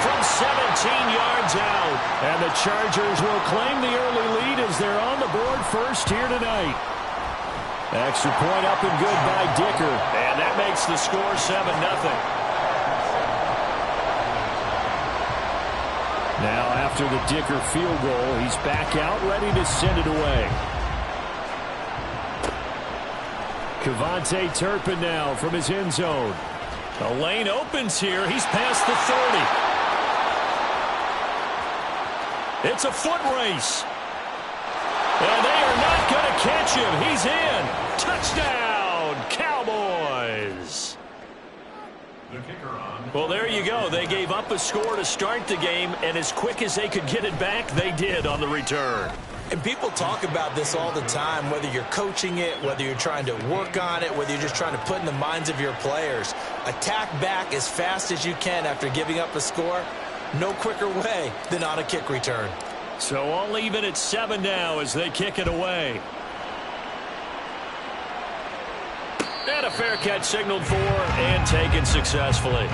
from 17 yards out. And the Chargers will claim the early lead as they're on the board first here tonight. Extra point up and good by Dicker. And that makes the score 7-0. Now after the Dicker field goal, he's back out ready to send it away. Kevontae Turpin now from his end zone. The lane opens here. He's past the 30. It's a foot race. And they are not going to catch him. He's in. Touchdown, Cowboys. Well, there you go. They gave up a score to start the game, and as quick as they could get it back, they did on the return. And people talk about this all the time, whether you're coaching it, whether you're trying to work on it, whether you're just trying to put in the minds of your players. Attack back as fast as you can after giving up a score. No quicker way than on a kick return. So all even at 7 now as they kick it away. And a fair catch signaled for and taken successfully.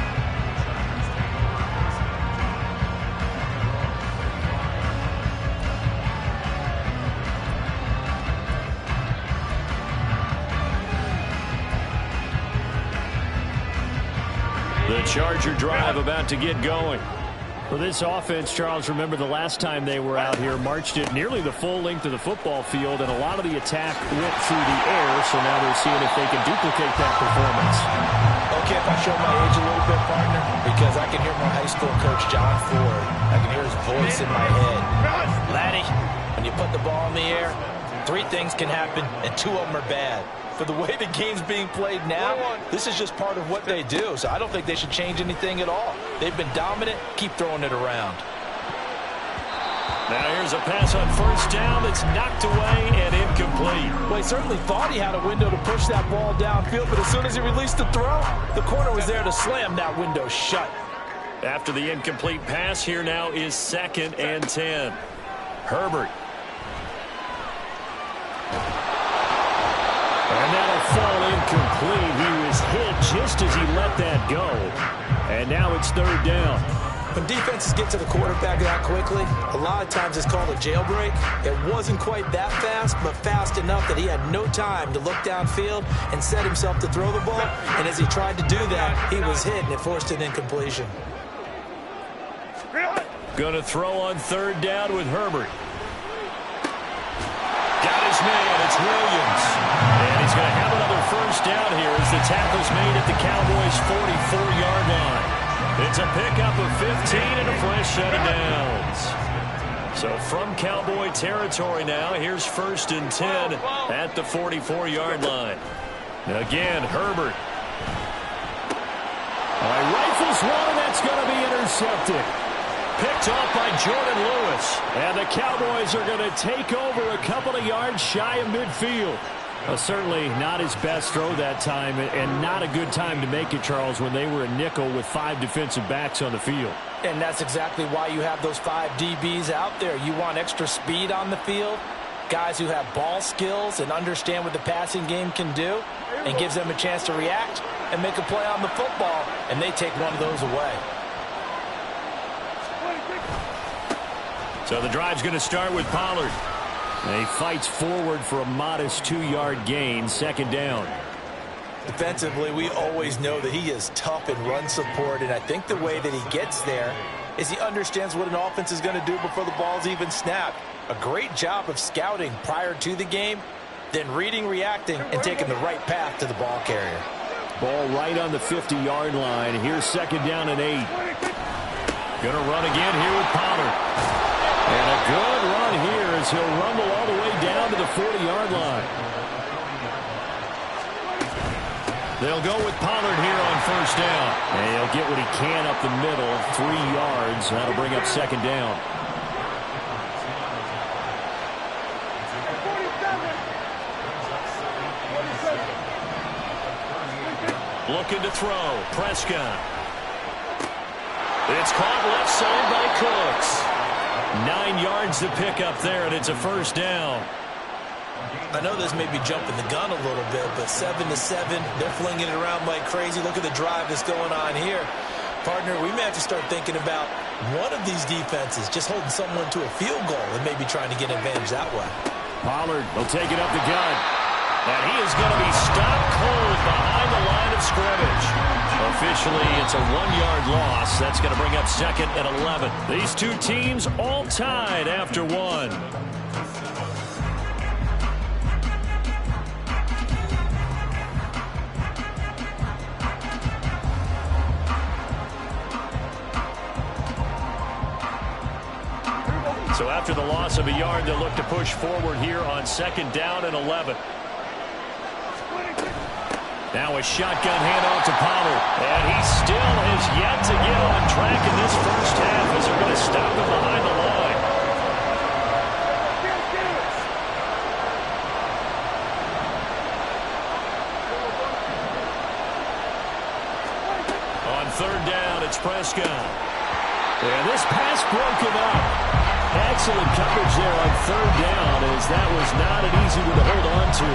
The Charger drive about to get going. For this offense, Charles, remember the last time they were out here, marched it nearly the full length of the football field, and a lot of the attack went through the air, so now they're seeing if they can duplicate that performance. Okay, if I show my age a little bit, partner, because I can hear my high school coach, John Ford. I can hear his voice in my head. Laddie, when you put the ball in the air, 3 things can happen, and 2 of them are bad. For the way the game's being played now, this is just part of what they do, so I don't think they should change anything at all. They've been dominant. Keep throwing it around. Now here's a pass on first down that's knocked away and incomplete. Well, he certainly thought he had a window to push that ball downfield, but as soon as he released the throw, the corner was there to slam that window shut. After the incomplete pass, here now is 2nd and 10. Herbert. And that'll fall incomplete. He was hit just as he let that go. And now it's 3rd down. When defenses get to the quarterback that quickly, a lot of times it's called a jailbreak. It wasn't quite that fast, but fast enough that he had no time to look downfield and set himself to throw the ball. And as he tried to do that, he was hit, and it forced an incompletion. Going to throw on third down with Herbert. Got his man. It's Williams. And he's going to have another first down here as the tackle's made at the Cowboys' 44-yard line. It's a pickup of 15 and a fresh set of downs. So from Cowboy territory now, here's 1st and 10 at the 44-yard line. Again, Herbert. Rifles one, and that's going to be intercepted. Picked off by Jordan Lewis. And the Cowboys are going to take over a couple of yards shy of midfield. Certainly not his best throw that time, and not a good time to make it, Charles, when they were a nickel with 5 defensive backs on the field. And that's exactly why you have those 5 DBs out there. You want extra speed on the field, guys who have ball skills and understand what the passing game can do, and gives them a chance to react and make a play on the football, and they take one of those away. So the drive's going to start with Pollard. And he fights forward for a modest 2-yard gain, 2nd down. Defensively, we always know that he is tough in run support, and I think the way that he gets there is he understands what an offense is going to do before the ball's even snapped. A great job of scouting prior to the game, then reading, reacting, and taking the right path to the ball carrier. Ball right on the 50-yard line. Here's 2nd down and 8. Going to run again here with Pollard. And a good run here as he'll rumble all the way down to the 40-yard line. They'll go with Pollard here on 1st down. And he'll get what he can up the middle, 3 yards. That'll bring up 2nd down. Looking to throw. Prescott. It's caught left side by Cooks. 9 yards to pick up there, and it's a 1st down. I know this may be jumping the gun a little bit, but 7-7, they're flinging it around like crazy. Look at the drive that's going on here. Partner, we may have to start thinking about one of these defenses just holding someone to a field goal and maybe trying to get advantage that way. Pollard will take it up the gut. And he is going to be stopped cold behind the line of scrimmage. Officially, it's a 1-yard loss. That's going to bring up 2nd and 11. These two teams all tied after 1. So after the loss of a yard, they'll look to push forward here on 2nd down and 11. Now a shotgun handoff to Pollard. And he still has yet to get on track in this first half as they're going to stop him behind the line. On 3rd down, it's Prescott. And this pass broken up. Excellent coverage there on 3rd down, as that was not an easy one to hold on to.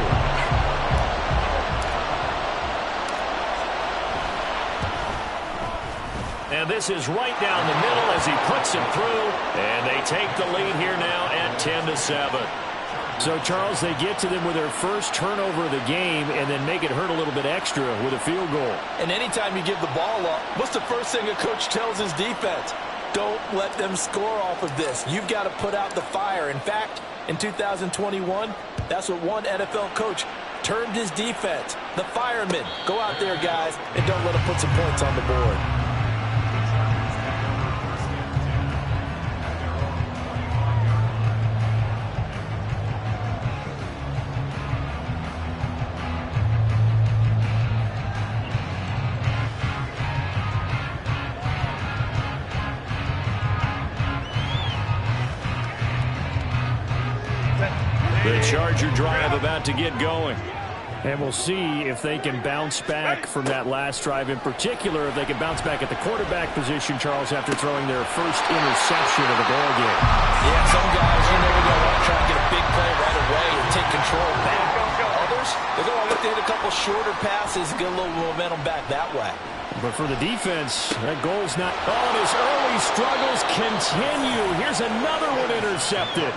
And this is right down the middle as he puts it through. And they take the lead here now at 10-7. So, Charles, they get to them with their first turnover of the game and then make it hurt a little bit extra with a field goal. And anytime you give the ball up, what's the first thing a coach tells his defense? Don't let them score off of this. You've got to put out the fire. In fact, in 2021, that's what one NFL coach termed his defense. The firemen. Go out there, guys, and don't let them put some points on the board. The Charger drive about to get going. And we'll see if they can bounce back from that last drive. In particular, if they can bounce back at the quarterback position, Charles, after throwing their first interception of the ball game. Yeah, some guys, you know, they're going to want to try to get a big play right away and take control back. Others, they're going to look to hit a couple shorter passes, get a little momentum back that way. But for the defense, that goal's not... Oh, and his early struggles continue. Here's another one intercepted.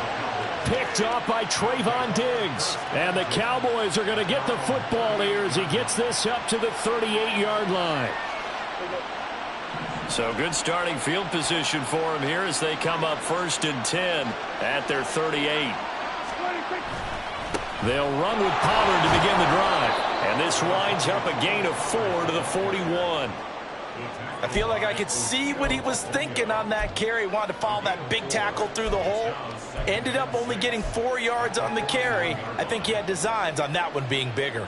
Picked off by Trayvon Diggs. And the Cowboys are going to get the football here as he gets this up to the 38-yard line. So good starting field position for him here as they come up 1st and 10 at their 38. They'll run with Pollard to begin the drive. And this winds up a gain of 4 to the 41. I feel like I could see what he was thinking on that carry. Wanted to follow that big tackle through the hole. Ended up only getting 4 yards on the carry. I think he had designs on that one being bigger.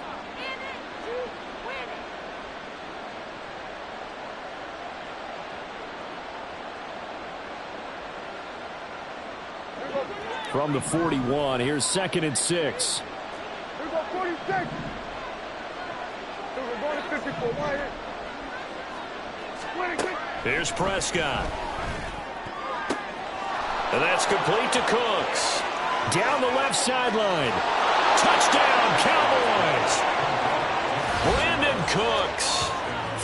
From the 41, here's 2nd and 6. Here we go, 46. Here we go, 54. Here's Prescott. And that's complete to Cooks. Down the left sideline. Touchdown, Cowboys. Brandon Cooks,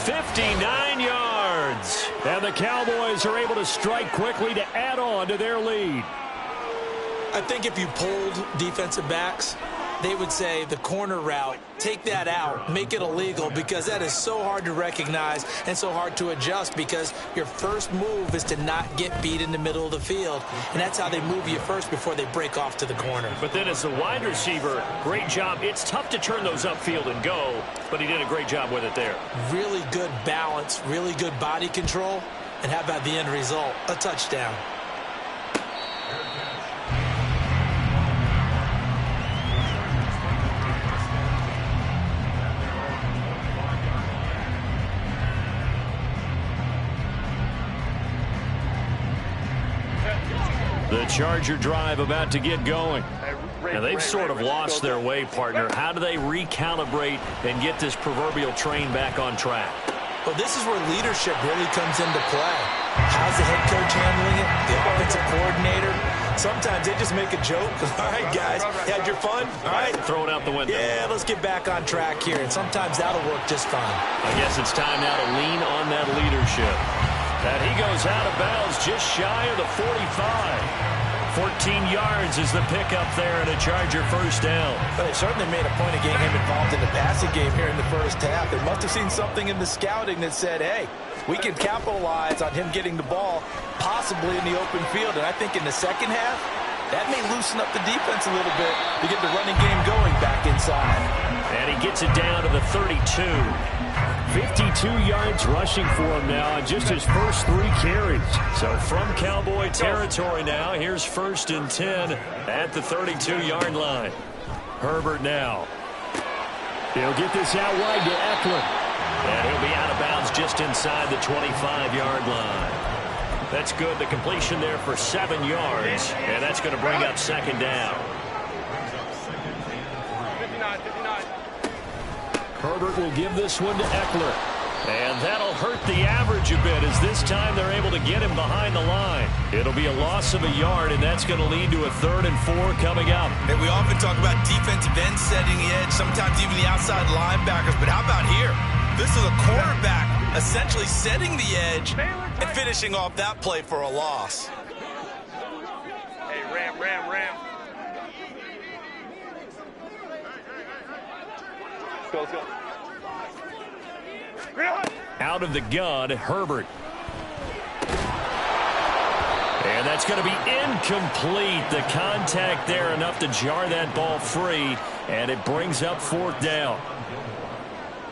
59 yards. And the Cowboys are able to strike quickly to add on to their lead. I think if you polled defensive backs, they would say the corner route, take that out, make it illegal, because that is so hard to recognize and so hard to adjust, because your first move is to not get beat in the middle of the field, and that's how they move you first before they break off to the corner. But then as the wide receiver, great job. It's tough to turn those upfield and go, but he did a great job with it there. Really good balance, really good body control, and how about the end result? A touchdown. The Charger drive about to get going. And they've sort of lost their way, partner. How do they recalibrate and get this proverbial train back on track? Well, this is where leadership really comes into play. How's the head coach handling it? The offensive coordinator? Sometimes they just make a joke. All right, guys, you had your fun? All right. Throw it out the window. Yeah, let's get back on track here. And sometimes that'll work just fine. I guess it's time now to lean on that leadership. And he goes out of bounds just shy of the 45. 14 yards is the pickup there and a Charger first down. But they certainly made a point of getting him involved in the passing game here in the first half. They must have seen something in the scouting that said, hey, we can capitalize on him getting the ball possibly in the open field. And I think in the second half, that may loosen up the defense a little bit to get the running game going back inside. And he gets it down to the 32. 52 yards rushing for him now on just his first 3 carries. So from Cowboy territory now, here's 1st and 10 at the 32-yard line. Herbert now. He'll get this out wide to Eckler. And he'll be out of bounds just inside the 25-yard line. That's good. The completion there for 7 yards. And that's going to bring up 2nd down. 59. Herbert will give this one to Eckler. And that'll hurt the average a bit as this time they're able to get him behind the line. It'll be a loss of a yard, and that's going to lead to a 3rd and 4 coming up. And we often talk about defensive ends setting the edge, sometimes even the outside linebackers. But how about here? This is a quarterback essentially setting the edge and finishing off that play for a loss. Hey, Ram. Let's go. Out of the gun, Herbert. And that's going to be incomplete. The contact there enough to jar that ball free, and it brings up 4th down.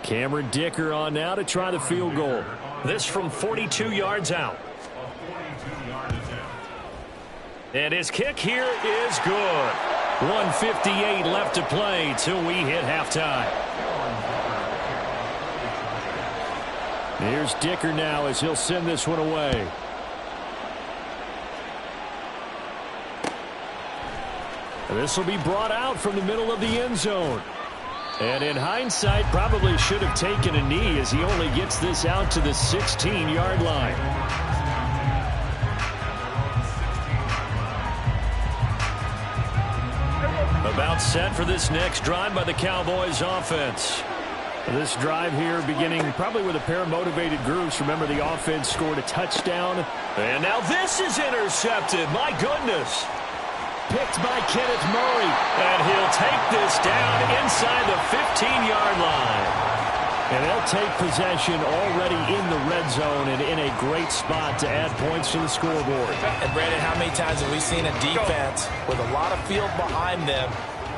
Cameron Dicker on now to try the field goal. This from 42 yards out. And his kick here is good. 1:58 left to play till we hit halftime. Here's Dicker now as he'll send this one away. This will be brought out from the middle of the end zone. And in hindsight, probably should have taken a knee as he only gets this out to the 16-yard line. About set for this next drive by the Cowboys offense. This drive here beginning probably with a pair of motivated groups. Remember, the offense scored a touchdown. And now this is intercepted. My goodness. Picked by Kenneth Murray. And he'll take this down inside the 15-yard line. And they'll take possession already in the red zone and in a great spot to add points to the scoreboard. And Brandon, how many times have we seen a defense with a lot of field behind them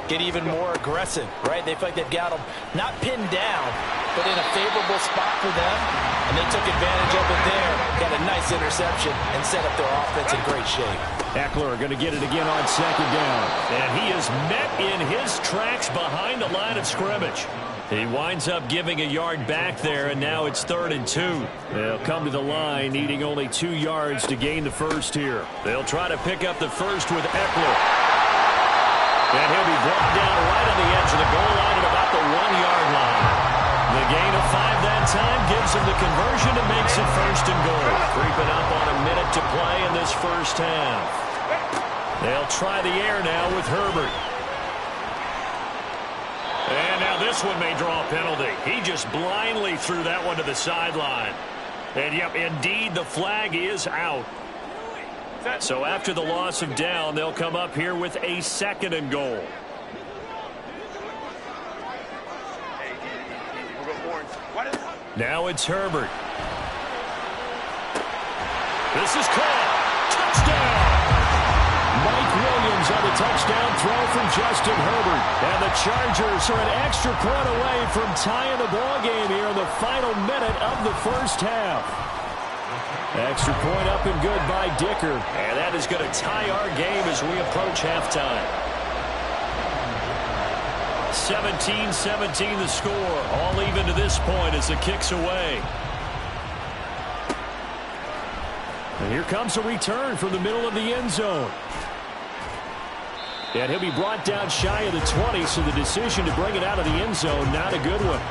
get even more aggressive, right? They feel like they've got them not pinned down, but in a favorable spot for them, and they took advantage of it there, got a nice interception, and set up their offense in great shape. Eckler going to get it again on second down. And he is met in his tracks behind the line of scrimmage. He winds up giving a yard back there, and now it's 3rd and 2. They'll come to the line, needing only 2 yards to gain the first here. They'll try to pick up the first with Eckler. And he'll be brought down right on the edge of the goal line at about the 1-yard line. The gain of 5 that time gives him the conversion and makes it 1st and goal. Creeping up on a minute to play in this first half. They'll try the air now with Herbert. And now this one may draw a penalty. He just blindly threw that one to the sideline. And, yep, indeed, the flag is out. So after the loss of down, they'll come up here with a 2nd and goal. Now it's Herbert. This is caught. Touchdown! Mike Williams on the touchdown throw from Justin Herbert. And the Chargers are an extra point away from tying the ball game here in the final minute of the first half. Extra point up and good by Dicker. And that is going to tie our game as we approach halftime. 17-17 the score. All even to this point as the kick's away. And here comes a return from the middle of the end zone. And he'll be brought down shy of the 20, so the decision to bring it out of the end zone, not a good one.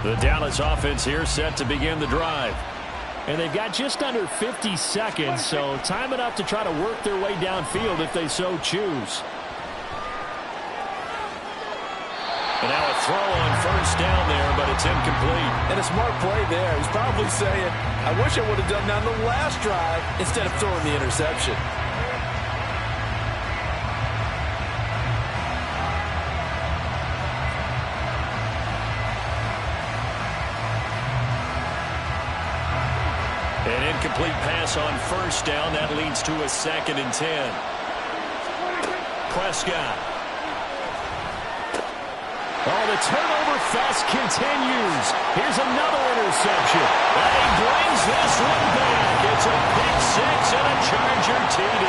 The Dallas offense here set to begin the drive. And they've got just under 50 seconds, so time enough to try to work their way downfield if they so choose. And now a throw on first down there, but it's incomplete. And a smart play there. He's probably saying, I wish I would have done that on the last drive instead of throwing the interception. An incomplete pass on first down. That leads to a 2nd and 10. Prescott. Oh, the turnover fest continues. Here's another interception. And he brings this one back. It's a pick 6 and a Charger TD.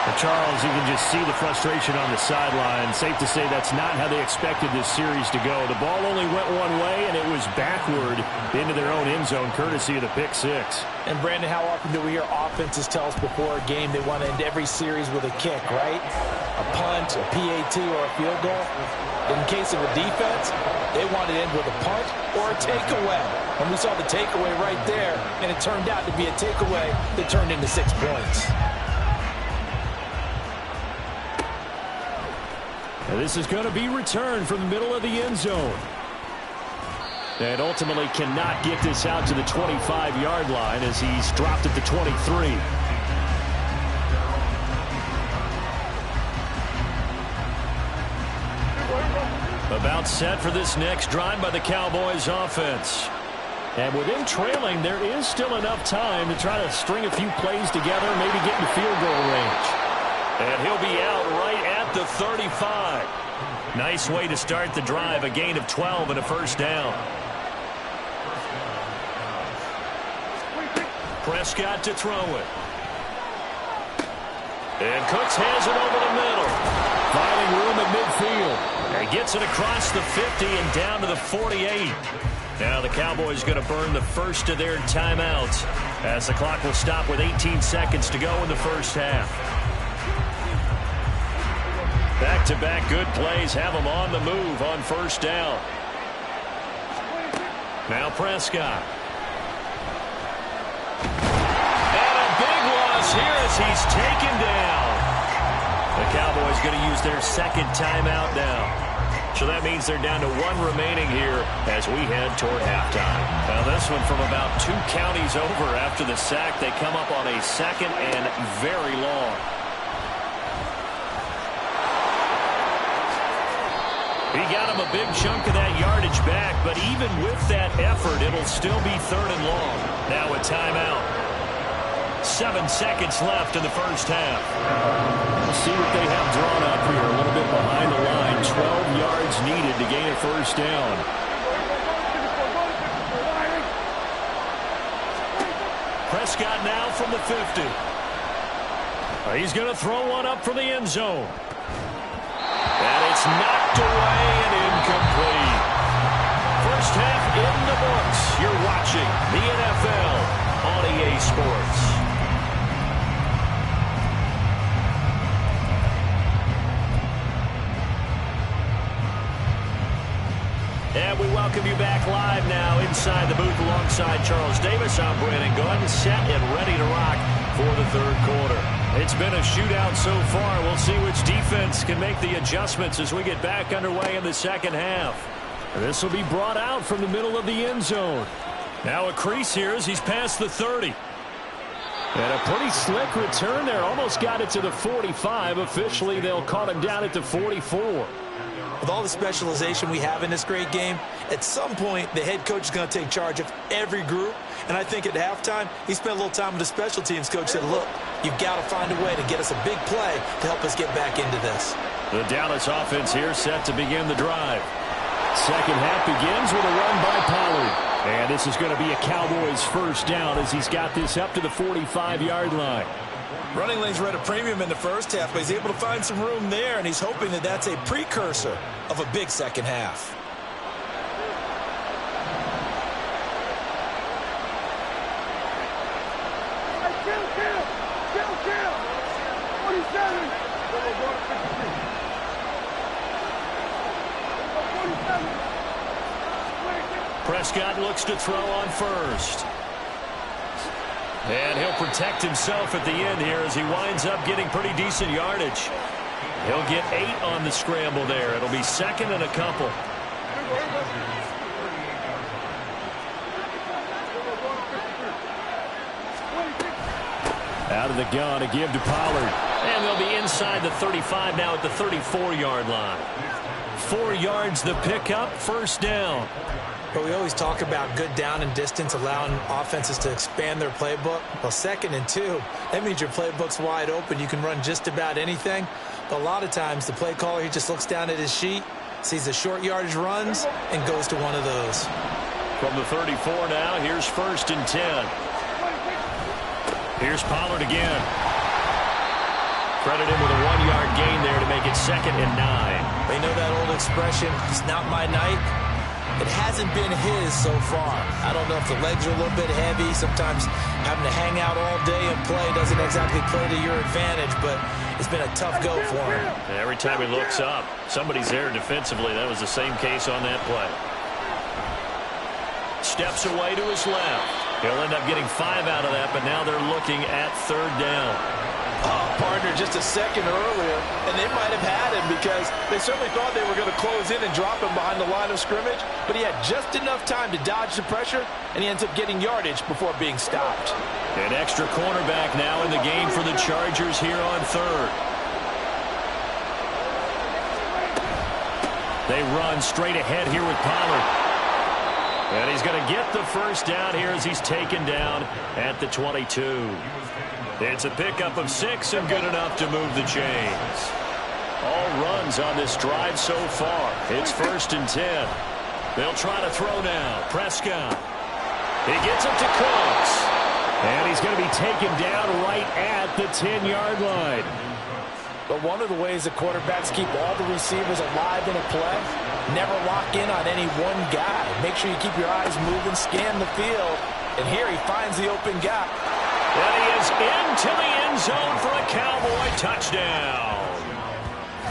And Charles, you can just see the frustration on the sideline. Safe to say that's not how they expected this series to go. The ball only went one way, and it was backward into their own end zone, courtesy of the pick 6. And, Brandon, how often do we hear offenses tell us before a game they want to end every series with a kick, right? A punt, a PAT, or a field goal. In case of a defense, they want to end with a punt or a takeaway. And we saw the takeaway right there, and it turned out to be a takeaway that turned into 6 points. And this is going to be returned from the middle of the end zone. And ultimately cannot get this out to the 25-yard line as he's dropped at the 23. About set for this next drive by the Cowboys offense. And with him trailing, there is still enough time to try to string a few plays together, maybe get into field goal range. And he'll be out right at the 35. Nice way to start the drive. A gain of 12 and a first down. Prescott to throw it. And Cooks has it over the middle. Finding room at midfield. And gets it across the 50 and down to the 48. Now the Cowboys going to burn the first of their timeouts as the clock will stop with 18 seconds to go in the first half. Back-to-back good plays have them on the move on first down. Now Prescott. And a big loss here as he's taken down. The Cowboys going to use their second timeout now. So that means they're down to 1 remaining here as we head toward halftime. Now this one from about 2 counties over after the sack. They come up on a 2nd and very long. He got him a big chunk of that yardage back, but even with that effort, it'll still be 3rd and long. Now a timeout. 7 seconds left in the first half. We'll see what they have drawn up here. A little bit behind the line. 12 yards needed to gain a first down. Prescott now from the 50. He's going to throw one up from the end zone. And it's knocked away and incomplete. First half in the books. You're watching the NFL on EA Sports. And we welcome you back live now inside the booth alongside Charles Davis. I'm Brandon Gordon, set and ready to rock for the 3rd quarter. It's been a shootout so far. We'll see which defense can make the adjustments as we get back underway in the 2nd half. This will be brought out from the middle of the end zone. Now a crease here as he's past the 30. And a pretty slick return there. Almost got it to the 45. Officially, they'll call him down at the 44. With all the specialization we have in this great game, at some point, the head coach is going to take charge of every group. And I think at halftime, he spent a little time with the special teams coach, said, look, you've got to find a way to get us a big play to help us get back into this. The Dallas offense here set to begin the drive. Second half begins with a run by Pollard. And this is going to be a Cowboys first down as he's got this up to the 45-yard line. Running lanes were at a premium in the first half, but he's able to find some room there, and he's hoping that that's a precursor of a big second half. Prescott looks to throw on first. And he'll protect himself at the end here as he winds up getting pretty decent yardage. He'll get 8 on the scramble there. It'll be 2nd and a couple. Out of the gun to give to Pollard. And they'll be inside the 35 now at the 34-yard line. 4 yards the pickup, first down. But we always talk about good down and distance, allowing offenses to expand their playbook. Well, 2nd and 2, that means your playbook's wide open. You can run just about anything. But a lot of times, the play caller, he just looks down at his sheet, sees the short yardage runs, and goes to one of those. From the 34 now, here's 1st and 10. Here's Pollard again. Credit him with a 1-yard gain there to make it 2nd and 9. They know that old expression, it's not my night. It hasn't been his so far. I don't know if the legs are a little bit heavy. Sometimes having to hang out all day and play doesn't exactly play to your advantage, but it's been a tough go for him. And every time he looks up, somebody's there defensively. That was the same case on that play. Steps away to his left. He'll end up getting 5 out of that, but now they're looking at 3rd down. Partner just a second earlier, and they might have had him because they certainly thought they were going to close in and drop him behind the line of scrimmage, but he had just enough time to dodge the pressure, and he ends up getting yardage before being stopped. An extra cornerback now in the game for the Chargers here on 3rd. They run straight ahead here with Pollard. And he's going to get the first down here as he's taken down at the 22. It's a pickup of 6 and good enough to move the chains. All runs on this drive so far. It's 1st and 10. They'll try to throw now. Prescott. He gets it to Cooks. And he's going to be taken down right at the 10-yard line. But one of the ways the quarterbacks keep all the receivers alive in a play, never lock in on any one guy. Make sure you keep your eyes moving, scan the field, and here he finds the open gap. And he is into the end zone for a Cowboy touchdown.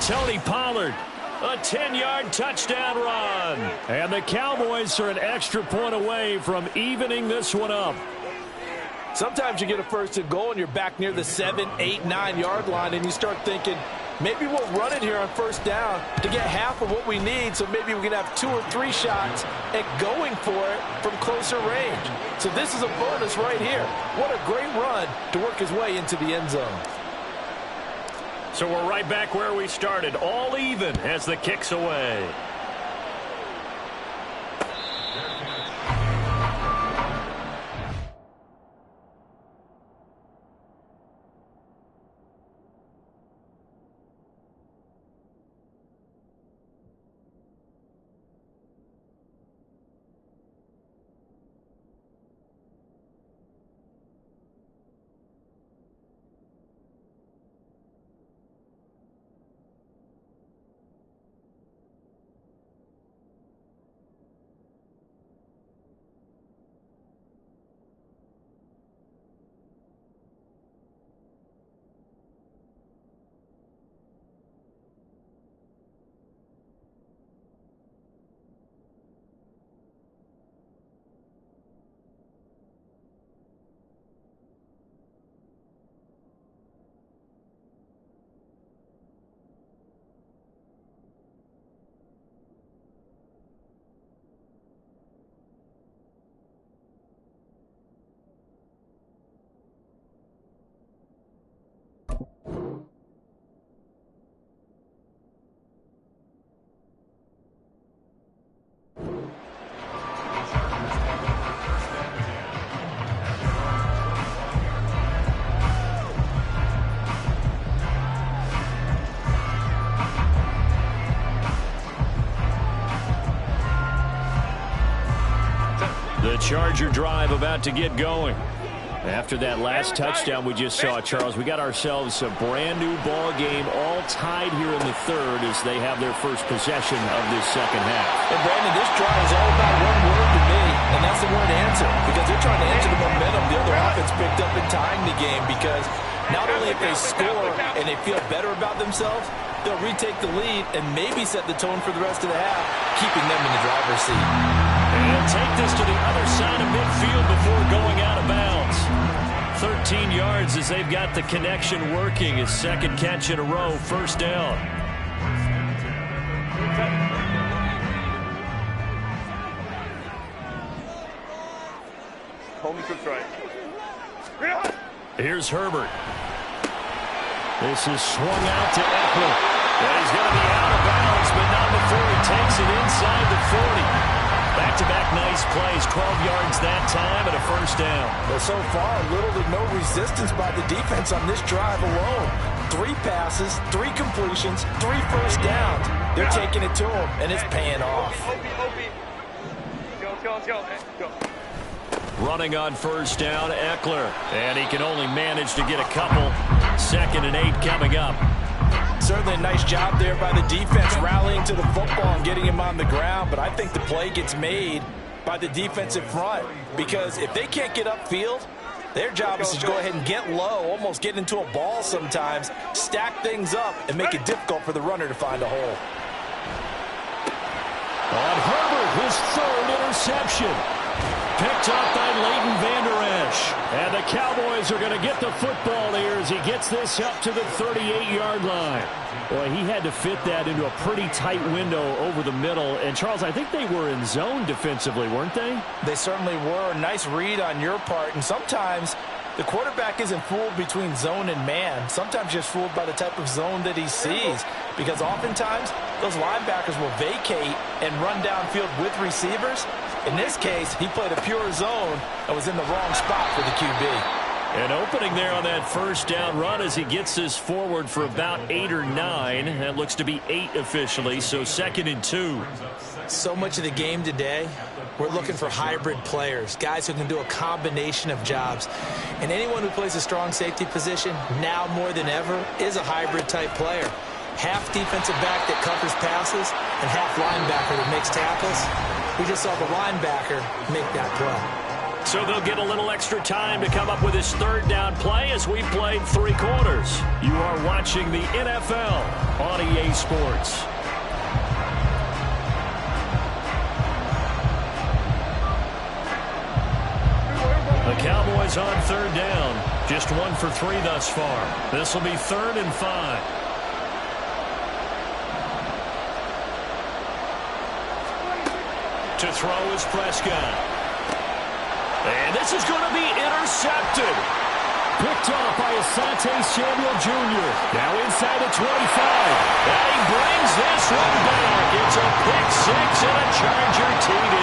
Tony Pollard, a 10-yard touchdown run. And the Cowboys are an extra point away from evening this one up. Sometimes you get a 1st and goal and you're back near the 7, 8, 9-yard line and you start thinking, maybe we'll run it here on first down to get half of what we need, so maybe we can have 2 or 3 shots at going for it from closer range. So this is a bonus right here. What a great run to work his way into the end zone. So we're right back where we started, all even as the kick's away. The Charger drive about to get going. After that last touchdown we just saw, Charles, we got ourselves a brand new ball game, all tied here in the third as they have their first possession of this second half. And Brandon, this drive is all about one word to me, and that's the word answer, because they're trying to answer the momentum the other offense picked up in tying the game, because not only if they score and they feel better about themselves, they'll retake the lead and maybe set the tone for the rest of the half, keeping them in the driver's seat. And take this to the other side of midfield before going out of bounds. 13 yards as they've got the connection working. His second catch in a row, first down. Homie Cook's right. Here's Herbert. This is swung out to Eckler. And he's going to be out of bounds, but not before he takes it inside the 40. Back-to-back nice plays, 12 yards that time and a first down. But so far, little to no resistance by the defense on this drive alone. 3 passes, 3 completions, 3 first downs. They're taking it to him, and it's paying off. Go. Running on first down, Eckler. And he can only manage to get a couple. 2nd and 8 coming up. Certainly a nice job there by the defense rallying to the football and getting him on the ground, but I think the play gets made by the defensive front, because if they can't get upfield, their job is to go ahead and get low, almost get into a ball sometimes, stack things up, and make it difficult for the runner to find a hole. On Herbert, his 3rd interception. Picked up by Leighton Vander Esch. And the Cowboys are going to get the football here as he gets this up to the 38-yard line. Boy, he had to fit that into a pretty tight window over the middle. And, Charles, I think they were in zone defensively, weren't they? They certainly were. Nice read on your part. And sometimes the quarterback isn't fooled between zone and man. Sometimes just fooled by the type of zone that he sees. Because oftentimes those linebackers will vacate and run downfield with receivers. In this case, he played a pure zone and was in the wrong spot for the QB. And opening there on that first down run as he gets this forward for about 8 or 9. That looks to be 8 officially, so 2nd and 2. So much of the game today, we're looking for hybrid players, guys who can do a combination of jobs. And anyone who plays a strong safety position, now more than ever, is a hybrid type player. Half defensive back that covers passes and half linebacker that makes tackles. We just saw the linebacker make that play. So they'll get a little extra time to come up with his 3rd down play as we played 3 quarters. You are watching the NFL on EA Sports. The Cowboys on 3rd down. Just 1 for 3 thus far. This will be 3rd and 5. To throw is Prescott. And this is going to be intercepted. Picked off by Asante Samuel Jr. Now inside the 25. And he brings this one back. It's a pick six and a Charger TD.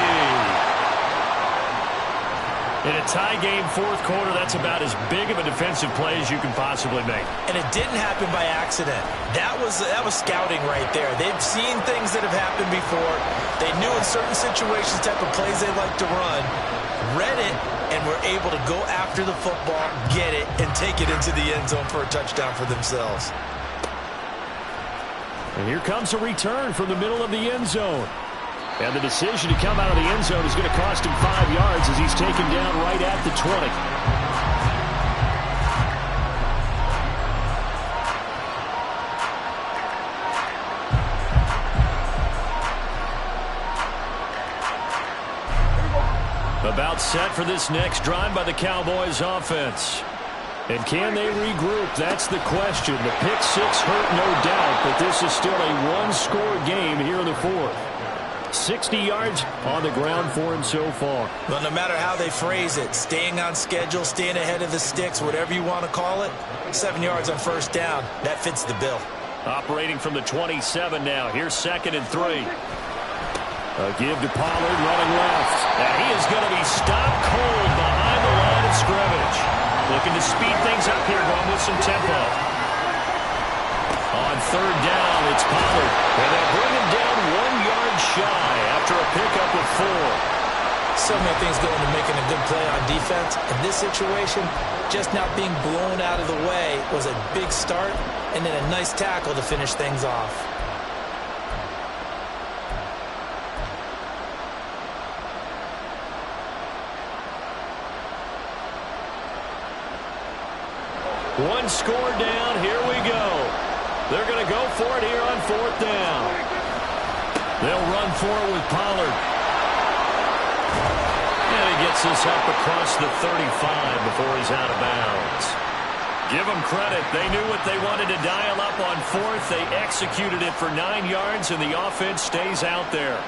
In a tie game fourth quarter, that's about as big of a defensive play as you can possibly make. And it didn't happen by accident. That was scouting right there. They've seen things that have happened before. They knew in certain situations type of plays they like to run, read it, and were able to go after the football, get it, and take it into the end zone for a touchdown for themselves. And here comes a return from the middle of the end zone. And the decision to come out of the end zone is going to cost him 5 yards as he's taken down right at the 20. About set for this next drive by the Cowboys offense. And can they regroup? That's the question. The pick six hurt, no doubt, but this is still a one-score game here in the fourth. 60 yards on the ground for him so far. Well, no matter how they phrase it, staying on schedule, staying ahead of the sticks, whatever you want to call it, 7 yards on first down, that fits the bill. Operating from the 27 now. Here's 2nd and 3. A give to Pollard running left. And he is going to be stopped cold behind the line of scrimmage. Looking to speed things up here, going with some tempo. On third down, it's Pollard. And they'll bring him down 1 yard shy after a pickup of 4. So many things go into making a good play on defense. In this situation, just not being blown out of the way was a big start, and then a nice tackle to finish things off. One score down. Here we go. They're going to go for it here on fourth down. They'll run for it with Pollard. And he gets this up across the 35 before he's out of bounds. Give them credit. They knew what they wanted to dial up on fourth. They executed it for 9 yards, and the offense stays out there.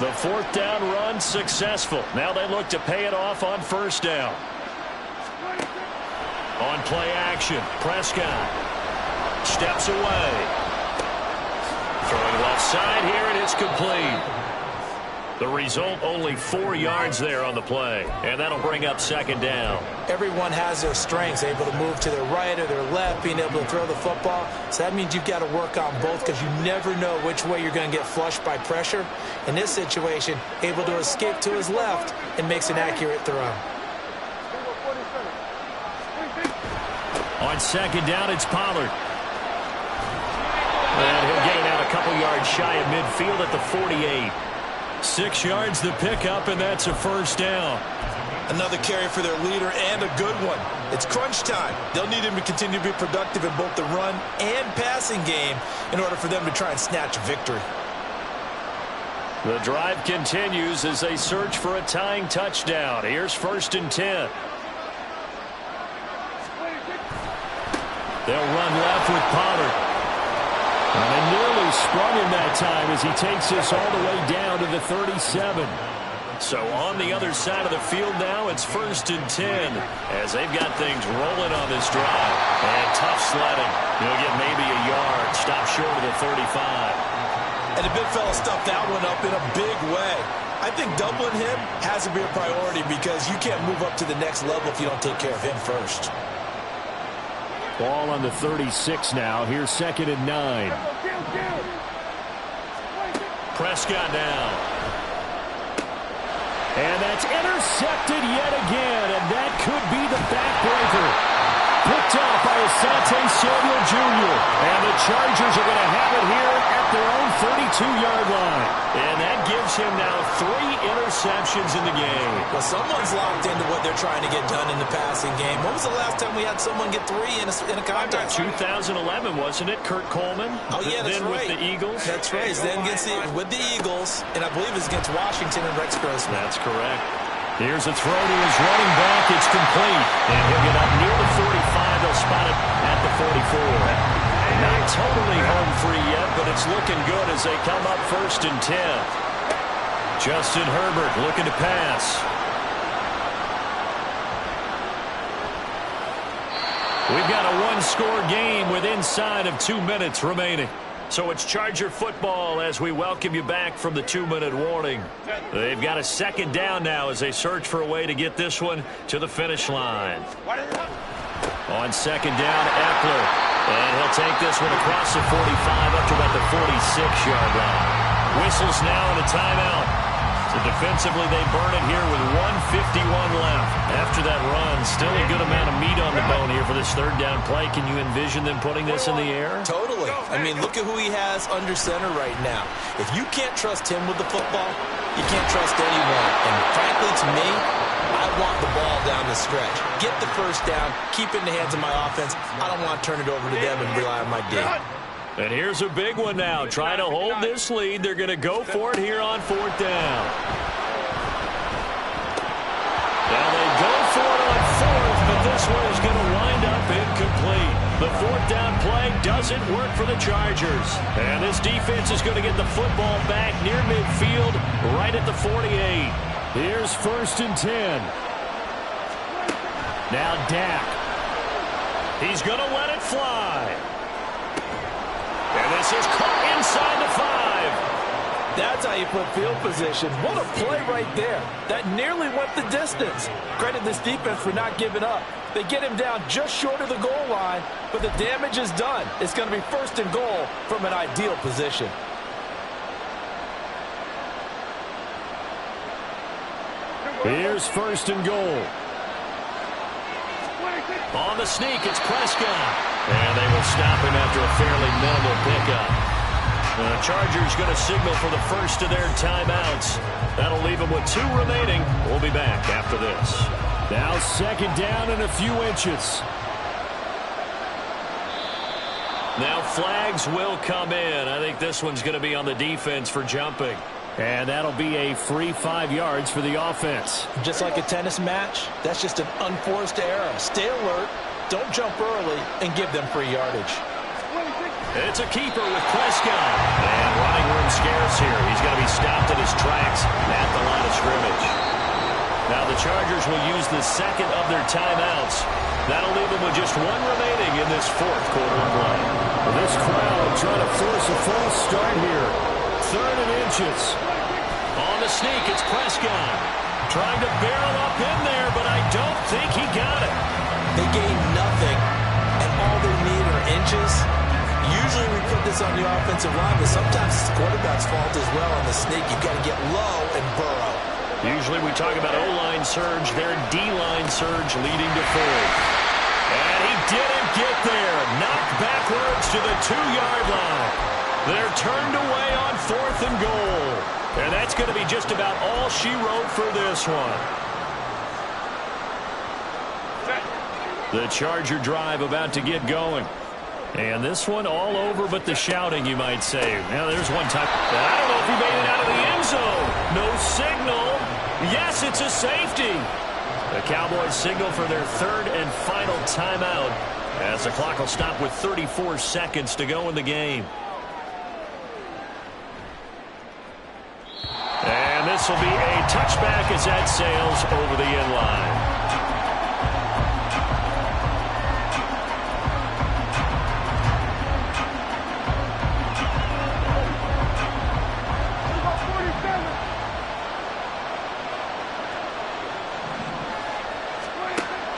The fourth down run successful. Now they look to pay it off on first down. On play action, Prescott steps away. Throwing left side here, and it's complete. The result, only 4 yards there on the play, and that'll bring up 2nd down. Everyone has their strengths, able to move to their right or their left, being able to throw the football. So that means you've got to work on both because you never know which way you're going to get flushed by pressure. In this situation, able to escape to his left and makes an accurate throw. On 2nd down, it's Pollard. And he'll get it out a couple yards shy of midfield at the 48. 6 yards the pickup, and that's a first down. Another carry for their leader, and a good one. It's crunch time. They'll need him to continue to be productive in both the run and passing game in order for them to try and snatch a victory. The drive continues as they search for a tying touchdown. Here's 1st and 10. They'll run left with Pollard. And they nearly sprung him that time as he takes this all the way down to the 37. So on the other side of the field now, it's 1st and 10 as they've got things rolling on this drive. And tough sledding. He'll get maybe a yard. Stop short of the 35. And the big fella stuffed that one up in a big way. I think doubling him has to be a priority because you can't move up to the next level if you don't take care of him first. Ball on the 36 now. Here's 2nd and 9. Prescott down. And that's intercepted yet again, and that could be the backbreaker. Picked off by Asante Samuel Jr. And the Chargers are going to have it here at their own 32-yard line. And that gives him now 3 interceptions in the game. Well, someone's locked into what they're trying to get done in the passing game. When was the last time we had someone get 3 in a contest? 2011, wasn't it? Kurt Coleman. Oh, yeah, that's then right. With the Eagles. That's right. Then with the Eagles, and I believe it's against Washington and Rex Grossman. That's correct. Here's a throw to his running back. It's complete. And he'll get up near the 45. They'll spot it at the 44. Not totally home free yet, but it's looking good as they come up 1st and 10. Justin Herbert looking to pass. We've got a one-score game with inside of 2 minutes remaining. So it's Charger football as we welcome you back from the 2-minute warning. They've got a 2nd down now as they search for a way to get this one to the finish line. On 2nd down, Eckler. And he'll take this one across the 45 up to about the 46-yard line. Whistles now and a timeout. So defensively, they burn it here with 1:51 left. After that run, still a good amount of meat on the bone here for this 3rd down play. Can you envision them putting this in the air? Totally. I mean, look at who he has under center right now. If you can't trust him with the football, you can't trust anyone. And frankly, to me, I want the ball down the stretch. Get the 1st down, keep it in the hands of my offense. I don't want to turn it over to them and rely on my D. And here's a big one now. Trying to hold this lead. They're going to go for it here on 4th down. Now they go for it on 4th, but this one is going to wind up incomplete. The 4th down play doesn't work for the Chargers. And this defense is going to get the football back near midfield, right at the 48. Here's 1st and 10. Now Dak. He's going to let it fly. And this is caught inside the 5. That's how you put field position. What a play right there. That nearly went the distance. Credit this defense for not giving up. They get him down just short of the goal line, but the damage is done. It's going to be 1st and goal from an ideal position. Here's 1st and goal. On the sneak, it's Prescott. And they will stop him after a fairly minimal pickup. The Chargers going to signal for the first of their timeouts. That'll leave them with 2 remaining. We'll be back after this. Now 2nd down and a few inches. Now flags will come in. I think this one's going to be on the defense for jumping. And that'll be a free 5 yards for the offense. Just like a tennis match, that's just an unforced error. Stay alert, don't jump early, and give them free yardage. It's a keeper with Prescott. And running room scarce here. He's going to be stopped at his tracks at the line of scrimmage. Now the Chargers will use the 2nd of their timeouts. That'll leave them with just 1 remaining in this 4th quarter of play. This crowd trying to force a false start here. 3rd and inches. On the sneak, it's Prescott. Trying to barrel up in there, but I don't think he got it. They gain nothing, and all they need are inches. Usually we put this on the offensive line, but sometimes it's the quarterback's fault as well on the sneak. You've got to get low and burrow. Usually we talk about O-line surge, their D-line surge leading to 4th. And he didn't get there. Knocked backwards to the 2-yard line. They're turned away on 4th and goal. And that's going to be just about all she wrote for this one. The Charger drive about to get going. And this one all over but the shouting, you might say. Now, there's one time. I don't know if he made it out of the end zone. No signal. Yes, it's a safety. The Cowboys signal for their 3rd and final timeout as the clock will stop with 34 seconds to go in the game. And this will be a touchback as that sails over the end line.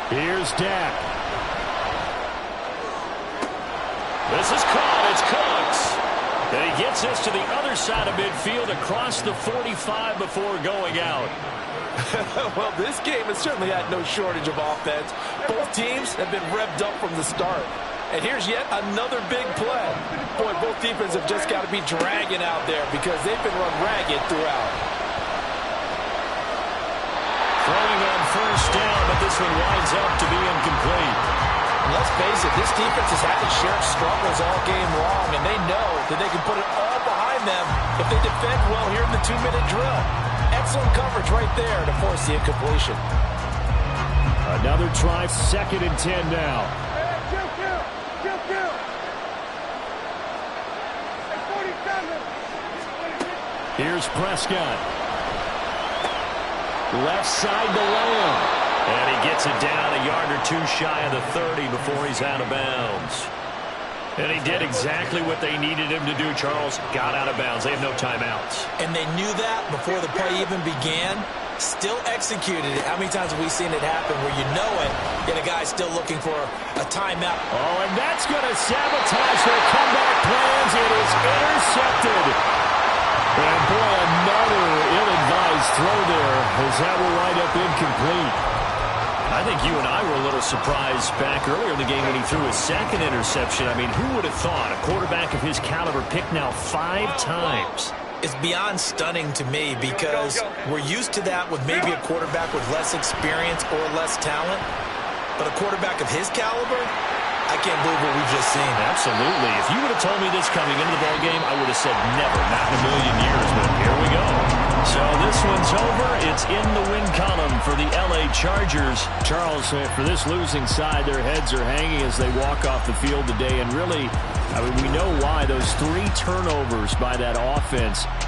Here's Dak. This is caught. It's Cooks. And he gets this to the other side of midfield across the 45 before going out. Well, this game has certainly had no shortage of offense. Both teams have been revved up from the start. And here's yet another big play. Boy, both defenses have just got to be dragging out there because they've been run ragged throughout. Throwing on 1st down, but this one winds up to be incomplete. Let's face it, this defense has had its share of struggles all game long, and they know that they can put it all behind them if they defend well here in the 2-minute drill. Excellent coverage right there to force the incompletion. Another try, 2nd and 10 now. Here's Prescott. Left side to Lamb. And he gets it down a yard or two shy of the 30 before he's out of bounds. And he did exactly what they needed him to do, Charles. Got out of bounds. They have no timeouts. And they knew that before the play even began. Still executed it. How many times have we seen it happen where you know it, yet a guy's still looking for a timeout? Oh, and that's going to sabotage their comeback plans. It is intercepted. And boy, another ill-advised throw there as that will wind up incomplete. I think you and I were a little surprised back earlier in the game when he threw his second interception. I mean, who would have thought a quarterback of his caliber picked now 5 times? It's beyond stunning to me because we're used to that with maybe a quarterback with less experience or less talent. But a quarterback of his caliber, I can't believe what we've just seen. Absolutely. If you would have told me this coming into the ballgame, I would have said never, not in a million years. But here we go. So this one's over. It's in the win column for the L.A. Chargers. Charles, for this losing side, their heads are hanging as they walk off the field today. And really, I mean, we know why. Those 3 turnovers by that offense